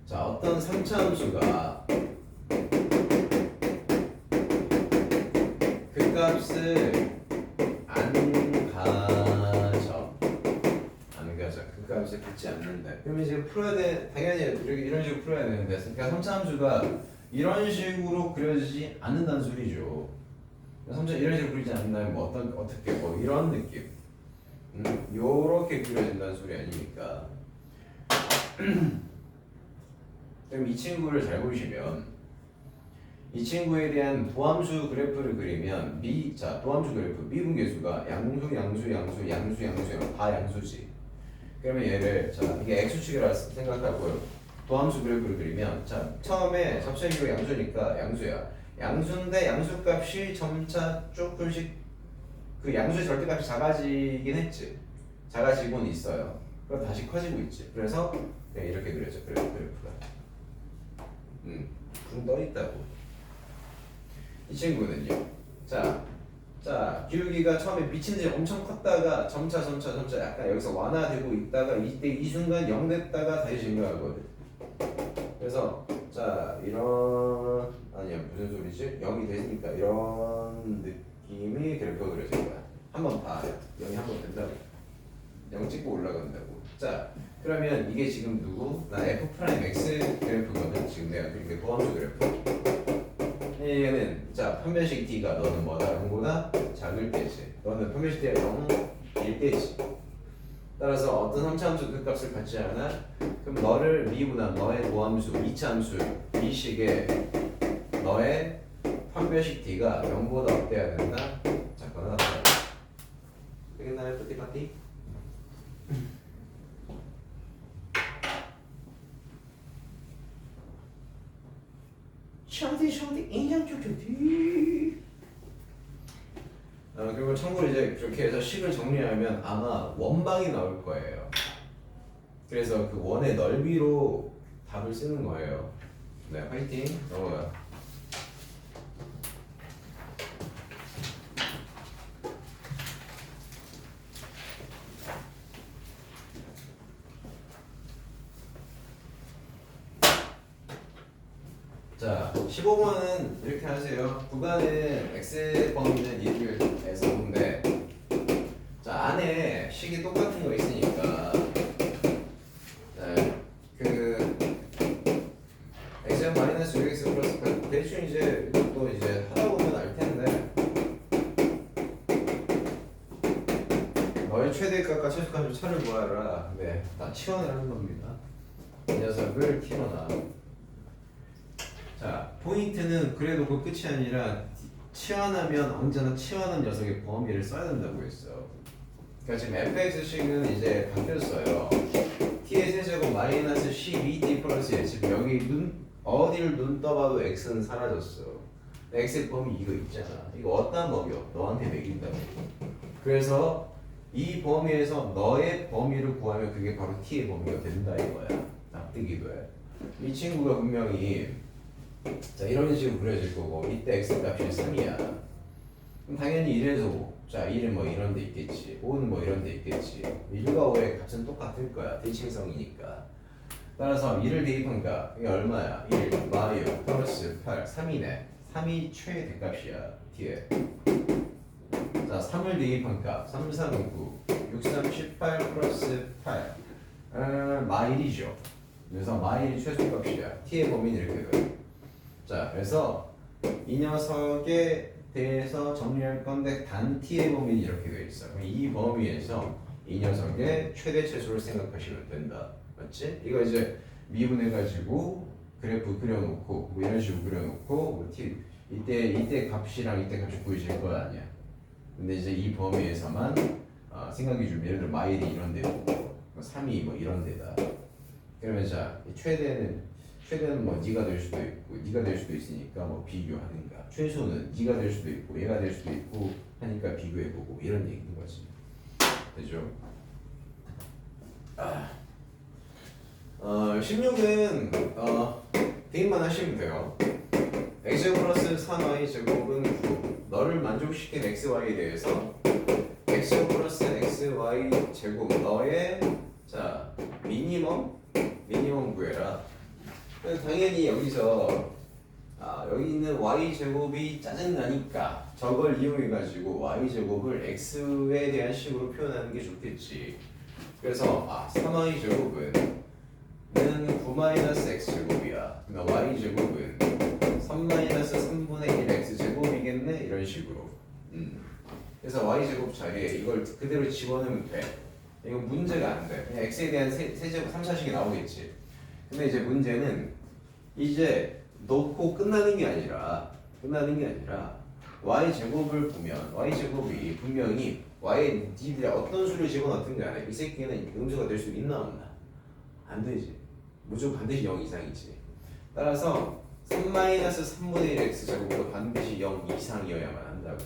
자 어떤 3차 함수가 그 값을 안 가져 그 값을 갖지 않는데 그러면 이제 풀어야 돼. 당연히 이런 식으로 풀어야 되는데 그러니까 3차 함수가 이런 식으로 그려지지 않는다는 소리죠. 3차 이런 식으로 그리지 않는다면 뭐 어떻게 뭐 이런 느낌 요렇게 그려진다는 소리 아닙니까? 그럼 이 친구를 잘 보시면 이 친구에 대한 도함수 그래프를 그리면 도함수 그래프 미분계수가 양수 다 양수지. 그러면 얘를 자 이게 x축이라 생각하고요. 도함수 그래프를 그리면 자 처음에 접선이가 양수니까 양수야. 양수인데 양수값이 점차 조금씩 그 양수의 절대값이 작아지긴 했지. 작아지고는 있어요. 그럼 다시 커지고 있지. 그래서 그냥 이렇게 그려져 그래프가. 붕 떠 있다고. 이 친구는요. 자 기울기가 처음에 미친 듯이 엄청 컸다가 점차 약간 여기서 완화되고 있다가 이때 이 순간 0 됐다가 다시 증가하거든. 그래서 자 이런 아니야 무슨 소리지? 0이 되니까 이런 느낌이 그래프가 그려질 거야. 한번 봐. 0이 한번 된다고. 0 찍고 올라간다고. 자 그러면 이게 지금 누구? 나 f'x 그래프거든. 지금 내가 그린 게 도함수 그래프. 얘는 자 편변식 d가 너는 뭐다? 0보다 작을 때지. 너는 편변식 d가 0일 때지. 따라서 어떤 3차 함수 그 값을 갖지 않아? 그럼 너를 미분한 너의 도함수 2차 함수 b식의 너의 편변식 d가 0보다 어때야 된다? 작거나 같다. 되겠나요? 뿌띠빠띠? 샤디 인장 쭉쭉뒤. 그리고 참고로 이제 그렇게 해서 식을 정리하면 아마 원방이 나올 거예요. 그래서 그 원의 넓이로 답을 쓰는 거예요. 네, 화이팅. 넘어가. 자, 15번은 이렇게 하세요. 구간은 x 범위는 1에서 5인데 자, 안에 식이 똑같은 거 있으니까 그 x-6x 플러스 8 대충 이제 또 이제 하다 보면 알 텐데 너의 최대값과 최소값을 차를 구하라. 네, 다 치환을 하는 겁니다. 이 녀석을 키워놔. 자, 포인트는 그래도 그 끝이 아니라 치환하면 언제나 치환한 녀석의 범위를 써야 된다고 했어. 그러니까 지금 fx식은 이제 바뀌었어요. t의 세제곱 마이너스 12t 플러스 1. 지금 여기 어디를 눈 떠봐도 x는 사라졌어. x의 범위 이거 있잖아. 이거 어떤 범위요? 너한테 매긴다고. 그래서 이 범위에서 너의 범위를 구하면 그게 바로 t의 범위가 된다 이거야. 납득이 돼. 이 친구가 분명히 자 이런 식으로 그려질 거고 이때 x 값이 3이야. 그럼 당연히 1에서 5. 자 1은 뭐 이런 데 있겠지. 5는 뭐 이런 데 있겠지. 1과 5의 값은 똑같을 거야. 대칭성이니까. 따라서 1을 대입한가 이게 얼마야? 1 마이어 플러스 8 3이네. 3이 최대값이야. 뒤에 자 3을 대입한 값 3, 3, 9 6, 3, 18 플러스 8 마일이죠. 그래서 마일이 최소값이야. t의 범위는 이렇게 돼. 자, 그래서 이 녀석에 대해서 정리할 건데 단 t의 범위는 이렇게 되어 있어. 그럼 이 범위에서 이 녀석의 최대 최소를 생각하시면 된다. 맞지? 이거 이제 미분해가지고 그래프 그려놓고 뭐 이런 식으로 그려놓고 뭐 t 이때 값이랑 이때 값이 구해질 거 아니야. 근데 이제 이 범위에서만 생각해 주면 예를 들어 마일이 이런 데고 3이 뭐 이런 데다. 그러면 자 최대는 뭐 네가 될 수도 있고 네가 될 수도 있으니까 뭐 비교하는가. 최소는 네가 될 수도 있고 얘가 될 수도 있고 하니까 비교해보고 이런 얘기인 거지. 되죠? 16은 대입만 하시면 돼요. x 플러스 3y 제곱은 9. 너를 만족시킨 xy에 대해서 x 플러스 xy 제곱 너의 자 미니멈 구해라. 당연히 여기서 여기 있는 y 제곱이 짜증 나니까 저걸 이용해 가지고 y 제곱을 x에 대한 식으로 표현하는 게 좋겠지. 그래서 3y 제곱은 9-x 제곱이야. 그러니까 y 제곱은 3-3분의 1 x 제곱이겠네 이런 식으로. 그래서 y 제곱 자리에 이걸 그대로 집어넣으면 돼. 이건 문제가 안 돼. 그냥 x에 대한 세제곱 3차식이 나오겠지. 근데 이제 문제는 이제 놓고 끝나는 게 아니라 y 제곱을 보면 y 제곱이 분명히 y에 니들이 어떤 수를 집어넣든 간에 이 새끼는 음수가 될 수 있나 없나? 안 되지. 무조건 반드시 0 이상이지. 따라서 3-3분의 1 x 제곱도 반드시 0 이상이어야만 한다고.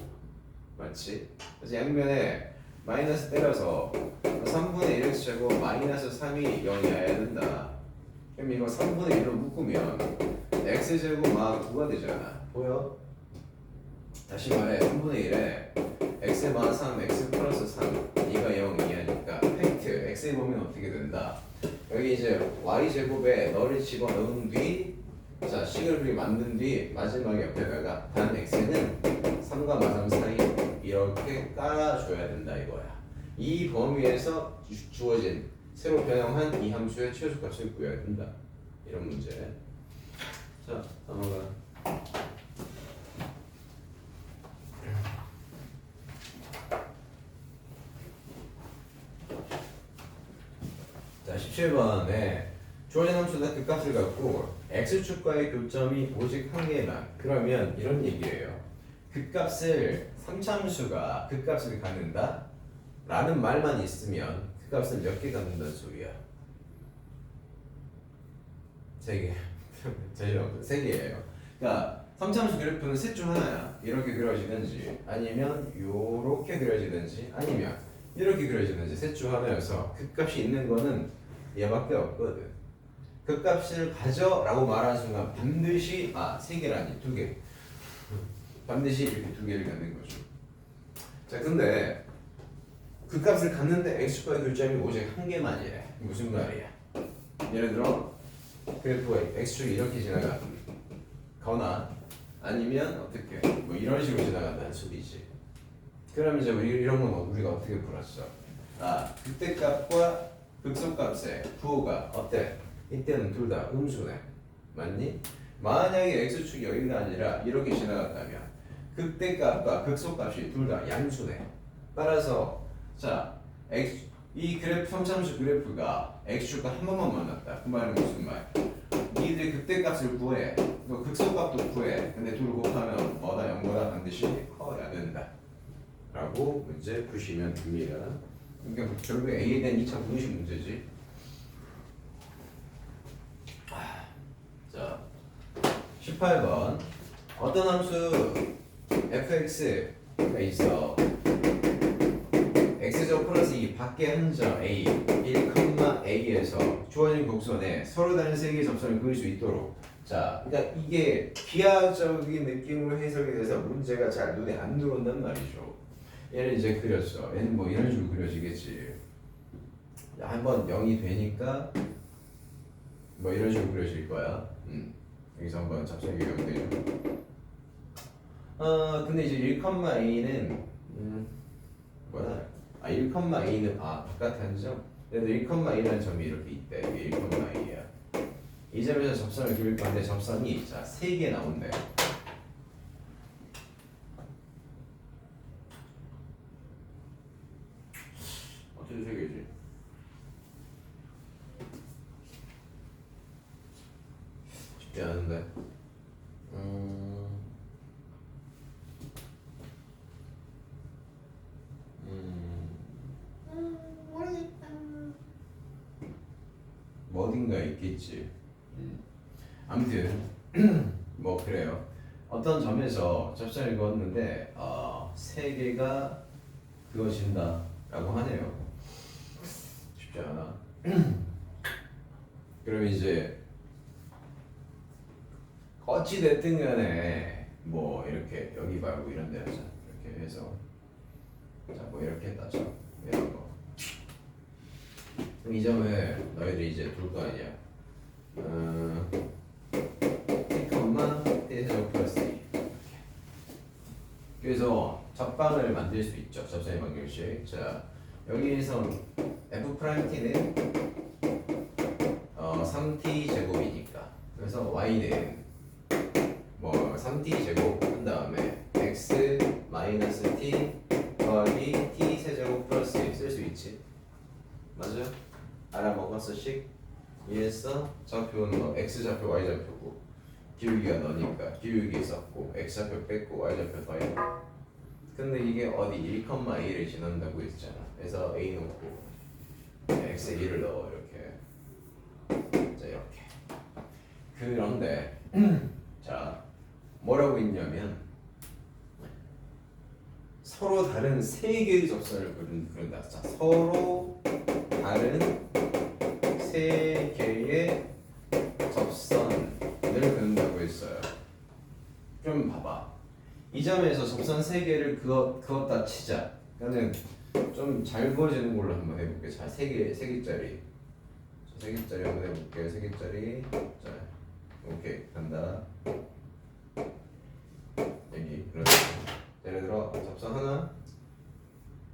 맞지? 그래서 양면에 마이너스 때려서 3분의 1 x 제곱 마이너스 3이 0이어야 된다. 그럼 이거 3분의 1로 묶으면 x 제곱 막 9가 되잖아. 보여? 다시 말해 3분의 1에 x 마 3 x 플러스 3 이가 0 이하니까 팩트 x에 보면 어떻게 된다. 여기 이제 y 제곱에 너를 집어넣은 뒤 자 식을 그리 만든 뒤 마지막 옆에다가 단 x는 3과 마3 사이 이렇게 깔아줘야 된다 이거야. 이 범위에서 주어진 새로 변형한 이 함수의 최소값을 구해야 된다. 이런 문제. 자 넘어가. 자 17번에 주어진 함수다 그 값을 갖고 x축과의 교점이 오직 한 개만. 그러면 이런 얘기예요. 그 값을 3차함수가 그 값을 갖는다 라는 말만 있으면 그 값을 몇 개 갖는다는 소리야? 3개. 죄송합니다. 3개예요. 그러니까 3차함수 그래프는 셋 중 하나야. 이렇게 그려지든지 아니면 요렇게 그려지든지 아니면 이렇게 그려지든지 셋 중 하나여서 그 값이 있는 거는 얘밖에 없거든. 그 값을 가져라고 말하는 순간 반드시 3개라니 2개. 반드시 이렇게 2개를 갖는 거죠. 자 근데 그 값을 갖는데 x축과의 교점이 오직 한 개만이래. 무슨 말이야? 예를 들어 그래프가 x축이 이렇게 지나가거나 아니면 어떻게 뭐 이런 식으로 지나간다는 소리지. 그러면 이제 이런 건 우리가 어떻게 풀었어? 극대값과 극소값의 부호가 어때? 이때는 둘 다 음수네. 맞니? 만약에 x축이 여기가 아니라 이렇게 지나갔다면 극대값과 극소값이 둘 다 양수네. 따라서 자 이 그래프 3차함수 그래프가 x축과 한 번만 만났다. 그 말은 무슨 말? 니들이 극대값을 구해, 또 극소값도 구해. 근데 둘을 곱하면 뭐다 0보다 반드시 커야 된다. 라고 문제 푸시면 됩니다. 그러니까 결국에 A에 대한 2차 분식 문제지. 자, 18번 어떤 함수 fx가 있어. x제곱 플러스 2 밖에 한 점 a 1,a에서 주어진 곡선에 서로 다른 세 개의 접선을 그을 수 있도록. 자, 그러니까 이게 기하적인 느낌으로 해석이 돼서 문제가 잘 눈에 안 들어온단 말이죠. 얘를 이제 그렸어. 얘는 뭐 이런 식으로 그려지겠지. 한번 0이 되니까 뭐 이런 식으로 그려질 거야. 여기서 한번 잡생기 하면 되죠. 근데 이제 1,a는 뭐야? 1,a는 바깥 한 점. 그래도 1,a라는 점이 이렇게 있대. 이게 1,a야. 이 점에서 접선을 그릴 건데 접선이 자 3개 나온대. 어떻게 3개지? 쉽지 않은데. 모르겠다. 뭐 어딘가 있겠지. 아무튼 뭐 그래요. 어떤 점에서 접선을 그었는데 3개가 그어진다라고 하네요. 쉽지 않아. 그럼 이제 어찌 됐든 간에 뭐 이렇게 여기 말고 이런 데 하자. 이렇게 해서 자 뭐 이렇게 따져. 이런 거. 그럼 이 점을 너희들이 이제 둘 거 아니야. T컴마 T제곱 플러스 2. 그래서 접방을 만들 수 있죠. 접선의 방정식. 자 여기에서 F'T는 3t 제곱이니까 그래서 y는 뭐 3t 제곱 한 다음에 x 마이너스 t 더하기 t 세제곱 플러스 1 쓸 수 있지. 맞아? 알아먹었어 식? 이해했어? 좌표는 뭐 x 좌표 y 좌표고 기울기가 너니까 기울기 썼고 x 좌표 뺐고 y 좌표 더해. 근데 이게 어디 1,1을 지난다고 했잖아. 그래서 a 놓고 x에 1을 넣어 이렇게. 자 이렇게. 그런데 자 뭐라고 있냐면 서로 다른 세 개의 접선을 그린다. 자 서로 다른 세 개의 접선을 그린다고 했어요. 그럼 봐봐. 이 점에서 접선 세 개를 그었다 치자. 그러면 좀 잘 그어지는 걸로 한번 해볼게. 자, 세 개짜리. 세 개짜리 한번 해볼게. 세 개짜리. 자, 오케이 간다. 여기 그렇지. 예를 들어 접선 하나.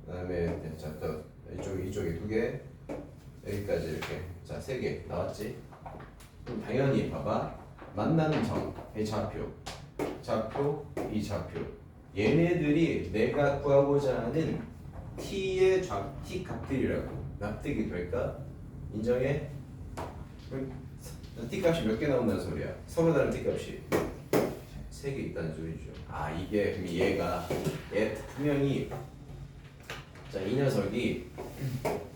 그다음에 또 이쪽에 두 개. 여기까지 이렇게. 자, 세 개 나왔지. 그럼 당연히 봐봐. 만나는 점, 이 좌표, 이 좌표. 얘네들이 내가 구하고자 하는 t의 t 값들이라고. 납득이 될까? 인정해? t 값이 몇 개 나온다는 소리야? 서로 다른 t 값이 세 개 있다는 소리죠. 아 이게 그럼 얘 분명히 자 이 녀석이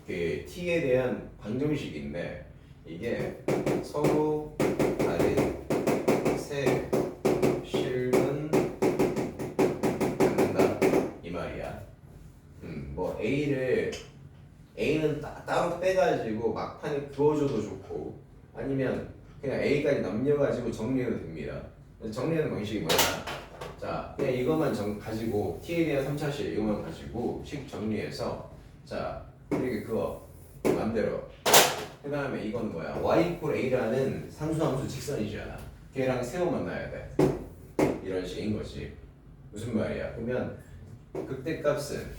그 t에 대한 방정식인데 이게 서로 다른 세 실은 갖는다 이 말이야. 뭐 A는 따로 빼가지고 막판에 그어줘도 좋고 아니면 그냥 A까지 남겨가지고 정리해도 됩니다. 정리하는 방식이 뭐야? 자 그냥 이것만 가지고 T에 대한 3차식 이것만 가지고 식 정리해서 자 이렇게 그어 맘대로. 그 다음에 이건 뭐야? y 이퀄 a라는 상수함수 직선이잖아. 걔랑 세워 만나야 돼. 이런 식인 거지. 무슨 말이야? 그러면 극대값은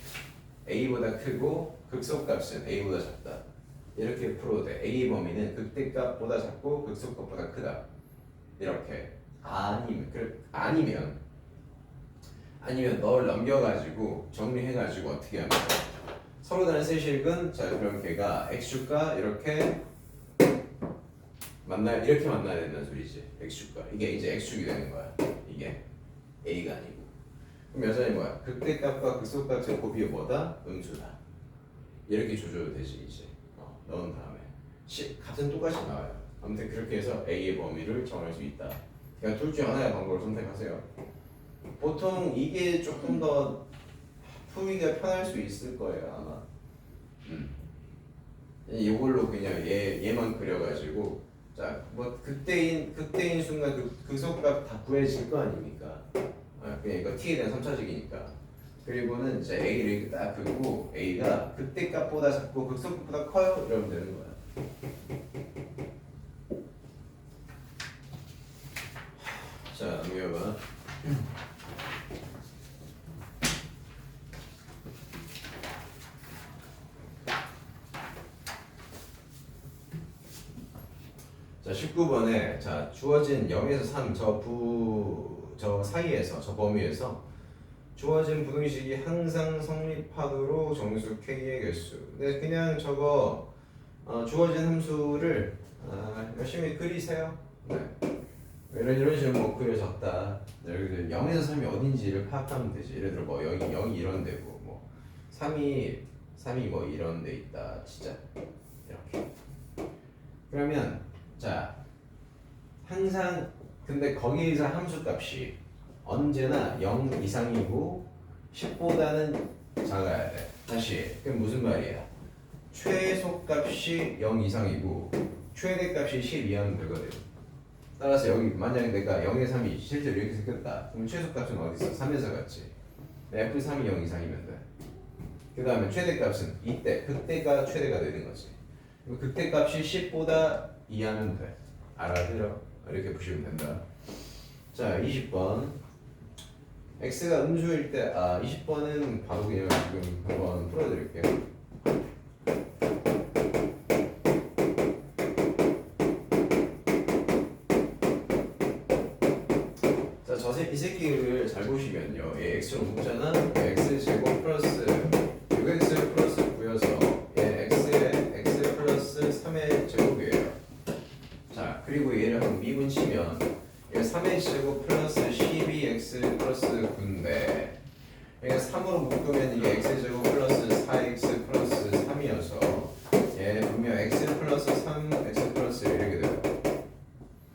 a보다 크고 극소값은 a보다 작다. 이렇게 풀어도 돼. a 범위는 극대값보다 작고 극소값보다 크다. 이렇게. 아니면 널 넘겨가지고 정리해가지고 어떻게 하면 돼? 서로 다른 세식은 자 그럼 걔가 x축과 이렇게 이렇게 만나야 된다는 소리지. x축과 이게 이제 x축이 되는 거야. 이게 a가 아니고. 그럼 여전히 뭐야? 극대값과 극소값의 곱이 뭐다? 음수다. 이렇게 조져도 되지 이제. 넣은 다음에 값은 똑같이 나와요. 아무튼 그렇게 해서 a의 범위를 정할 수 있다. 그러니까 둘 중 하나의 방법을 선택하세요. 보통 이게 조금 더 풀기가 편할 수 있을 거예요 아마. 이걸로 그냥 얘만 그려가지고 자 뭐 극대인 순간 극소값 다 구해질 거 아닙니까? 그냥 이거 t에 대한 3차식이니까. 그리고는 이제 a를 이렇게 딱 긋고 a가 극대값보다 작고 극소값보다 커요 이러면 되는 거야. 자 넘겨봐. 자 19번에 자 주어진 0에서 3 저 사이에서 저 범위에서 주어진 부등식이 항상 성립하도록 정수 k의 개수. 근데 그냥 저거 주어진 함수를 열심히 그리세요. 네. 이런 식으로 뭐 그려졌다. 여기 0에서 3이 어딘지를 파악하면 되지. 예를 들어 뭐 여기 0이 이런 데고 뭐 3이 뭐 이런 데 있다. 진짜 이렇게. 그러면 자 항상 근데 거기에서 함수값이 언제나 0 이상이고 10보다는 작아야 돼. 다시 그럼 무슨 말이야? 최소값이 0 이상이고 최대값이 10 이하면 되거든. 따라서 여기 만약에 내가 0에 3이 실제로 이렇게 생겼다. 그럼 최소값은 어디 있어? 3에서 같지. F3이 0 이상이면 돼. 그 다음에 최대값은 이때, 그때가 최대가 되는 거지. 그때값이 10보다 이하면 돼. 알아들어? 이렇게 보시면 된다. 자, 20번. x가 음수일 때, 20번은 바로 그냥 지금 한번 풀어드릴게요. 이 새끼를 잘 보시면요, 얘 x로 묶잖아. x 제곱 플러스 6x 플러스 9여서 얘 x에 x 플러스 3의 제곱이에요. 자, 그리고 얘를 한번 미분치면 얘 3의 제곱 플러스 12x 플러스 9인데 얘가 3으로 묶으면 이게 x 제곱 플러스 4x 플러스 3이어서 얘 분명 x 플러스 3 x 플러스 이렇게 돼요.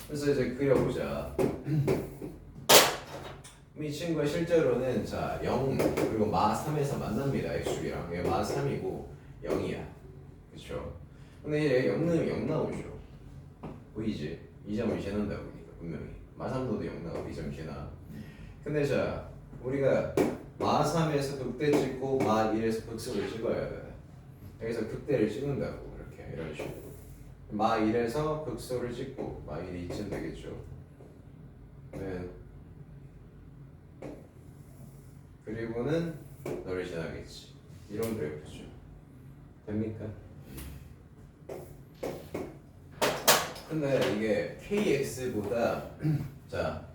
그래서 이제 그려보자. 이 친구가 실제로는 자 0 그리고 마 3에서 만납니다. x축이랑 얘 마 3이고 0이야. 그쵸? 근데 얘 0 넣으면 0 나오죠. 보이지? 2점을 지난다 보니까 분명히 마 3도도 0 나오고 2점 지나. 근데 자 우리가 마 3에서 극대 찍고 마 1에서 극소를 찍어야 돼. 여기서 극대를 찍는다고 이렇게 이런 식으로 마 1에서 극소를 찍고 마 1이 이쯤 되겠죠. 네. 그리고는 너를 지나겠지. 이런 그래프죠. 됩니까? 근데 이게 kx보다 자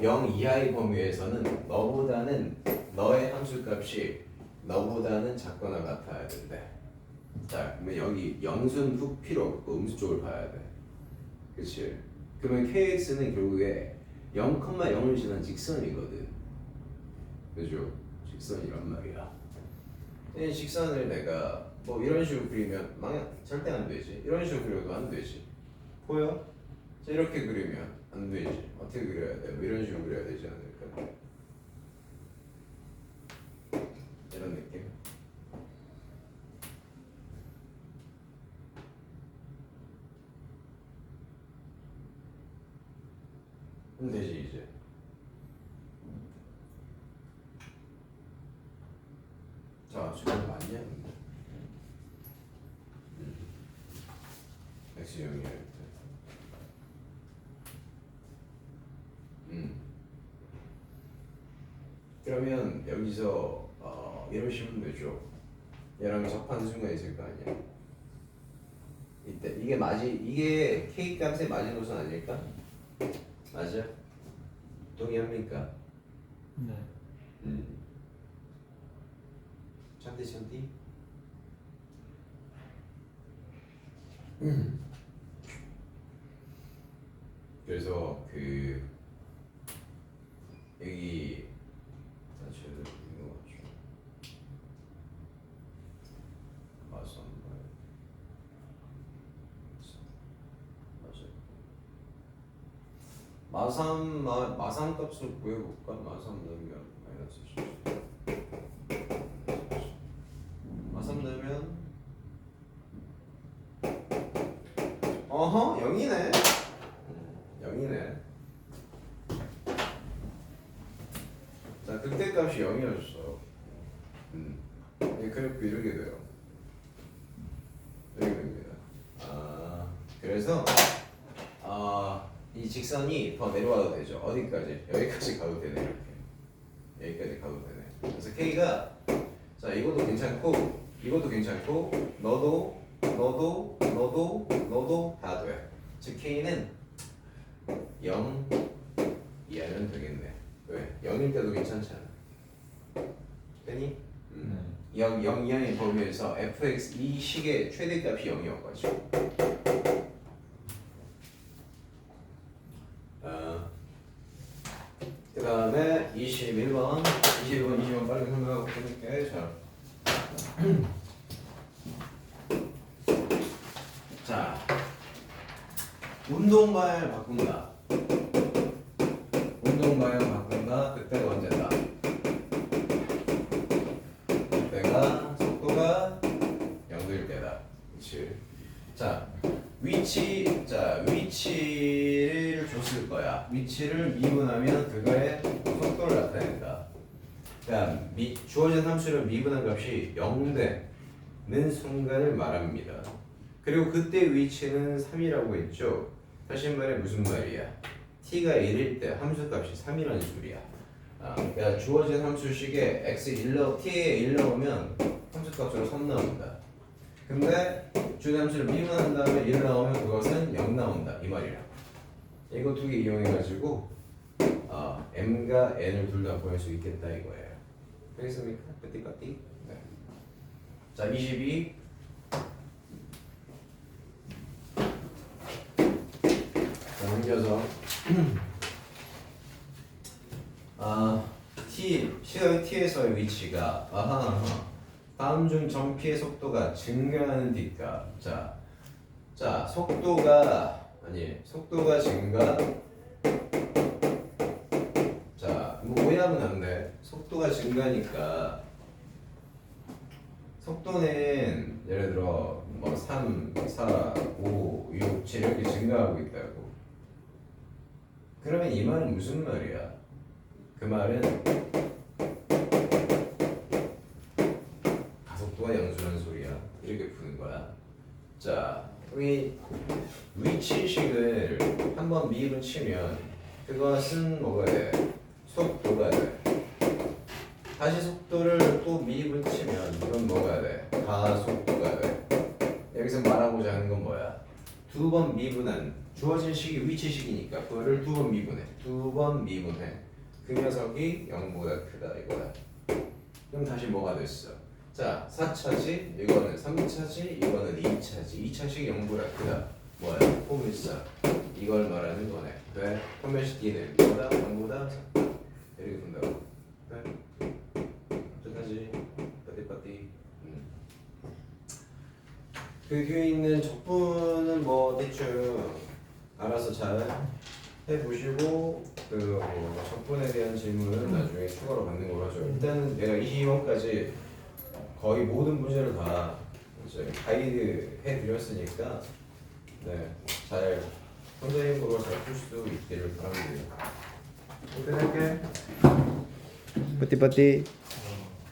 0 이하의 범위에서는 너보다는 너의 함수값이 너보다는 작거나 같아야 된대. 자 그러면 여기 영순 훅 필요 없고 음수 쪽을 봐야 돼. 그치? 그러면 kx는 결국에 0,0을 지난 직선이거든. 그죠? 직선이란 말이야. 이 직선을 내가 뭐 이런 식으로 그리면 절대 안 되지. 이런 식으로 그려도 안 되지. 보여? 자, 이렇게 그리면 안 되지. 어떻게 그려야 돼? 뭐 이런 식으로 그려야 되지 않을까? 이런 느낌. 그럼 되지 이제. 자, 지금 맞냐? X0이야 이렇게. 그러면 여기서 이러시면 되죠. 얘랑 접한수가 있을 거 아니야. 이때 이게 k 값의 마지노선 아닐까? 맞아? 동의합니까? 네. 찬디. 그래서 그 여기 자체를 이거 맞죠? 마삼 값을 구해볼까? 마삼 넣으면 마이너스 10. 마삼 넣으면 어허 0이네. 0이네. 자 극대값이 0이었어. 이 그래프 이렇게 돼요. 이렇게 됩니다. 그래서 이 직선이 더 내려와도 되죠. 어디까지? 여기까지 가도 되네. 이렇게 여기까지 가도 되네. 그래서 K가 자 이것도 괜찮고 너도 다 돼. 즉 K는 0 이하면 되겠네. 왜? 0일 때도 괜찮잖아. 되니? 0 이하의 범위에서 fx 이 식의 최대값이 0이어가지고 그 다음에 21번 빨리 설명하고 끊을게. 자 운동발 바꾼다. 그때가 언제다? 그때가 속도가 0도일 때다. 그치? 자 위치 자, 위치를 줬을 거야. 위치를 미분하면 그거의 속도를 나타낸다. 그러니까 주어진 함수를 미분한 값이 0되는 순간을 말합니다. 그리고 그때 위치는 3이라고 했죠. 다시 말해 무슨 말이야? t가 1일 때 함수값이 3이라는 소리야. 그러니까 주어진 함수식에 x t에 1 넣으면 함수값으로 3 나온다. 근데 주어진 함수를 미분한 다음에 1 나오면 그것은 0 나온다 이 말이야. 이거 두 개 이용해가지고 m과 n을 둘 다 구할 수 있겠다 이거예요. 되겠습니까? 빠띠빠띠. 네. 자, 22. 자, 넘겨서 시각 t에서의 위치가 다음 중 정피의 속도가 증가하는 뒷값. 자, 속도가 증가. 자, 뭐 오해하면 안 돼. 속도가 증가니까 속도는 예를 들어 뭐 3, 4, 5, 6, 7 이렇게 증가하고 있다고. 그러면 이 말은 무슨 말이야? 그 말은 가속도가 양수라는 소리야. 이렇게 푸는 거야. 자, 우리 위치식을 한번 미분 치면 그것은 뭐가 돼? 속도가 돼. 다시 속도를 또 미분 치면 이건 뭐가 돼? 가속도가 돼. 여기서 말하고자 하는 건 뭐야? 두 번 미분한 주어진 식이 위치식이니까 그거를 두 번 미분해. 그 녀석이 0보다 크다 이거야. 그럼 다시 뭐가 됐어? 자, 4차지, 이거는 3차지, 이거는 2차지. 2차식이 0보다 크다. 뭐야? 포물사. 이걸 말하는 거네. 왜? 포멸식 D는 뭐다? 0보다 작다. 이렇게 본다고. 네? 어떡하지? 빠띠빠띠. 그 뒤에 있는 적분은 뭐 대충 알아서 잘 해보시고 그 적분에 대한 질문은 나중에 추가로 받는 걸로 하죠. 일단은 내가 22번까지 거의 모든 문제를 다 이제 가이드 해드렸으니까 잘 혼자 힘으로 잘 풀 수 있기를 바랍니다. 끝낼게. 빠띠빠띠.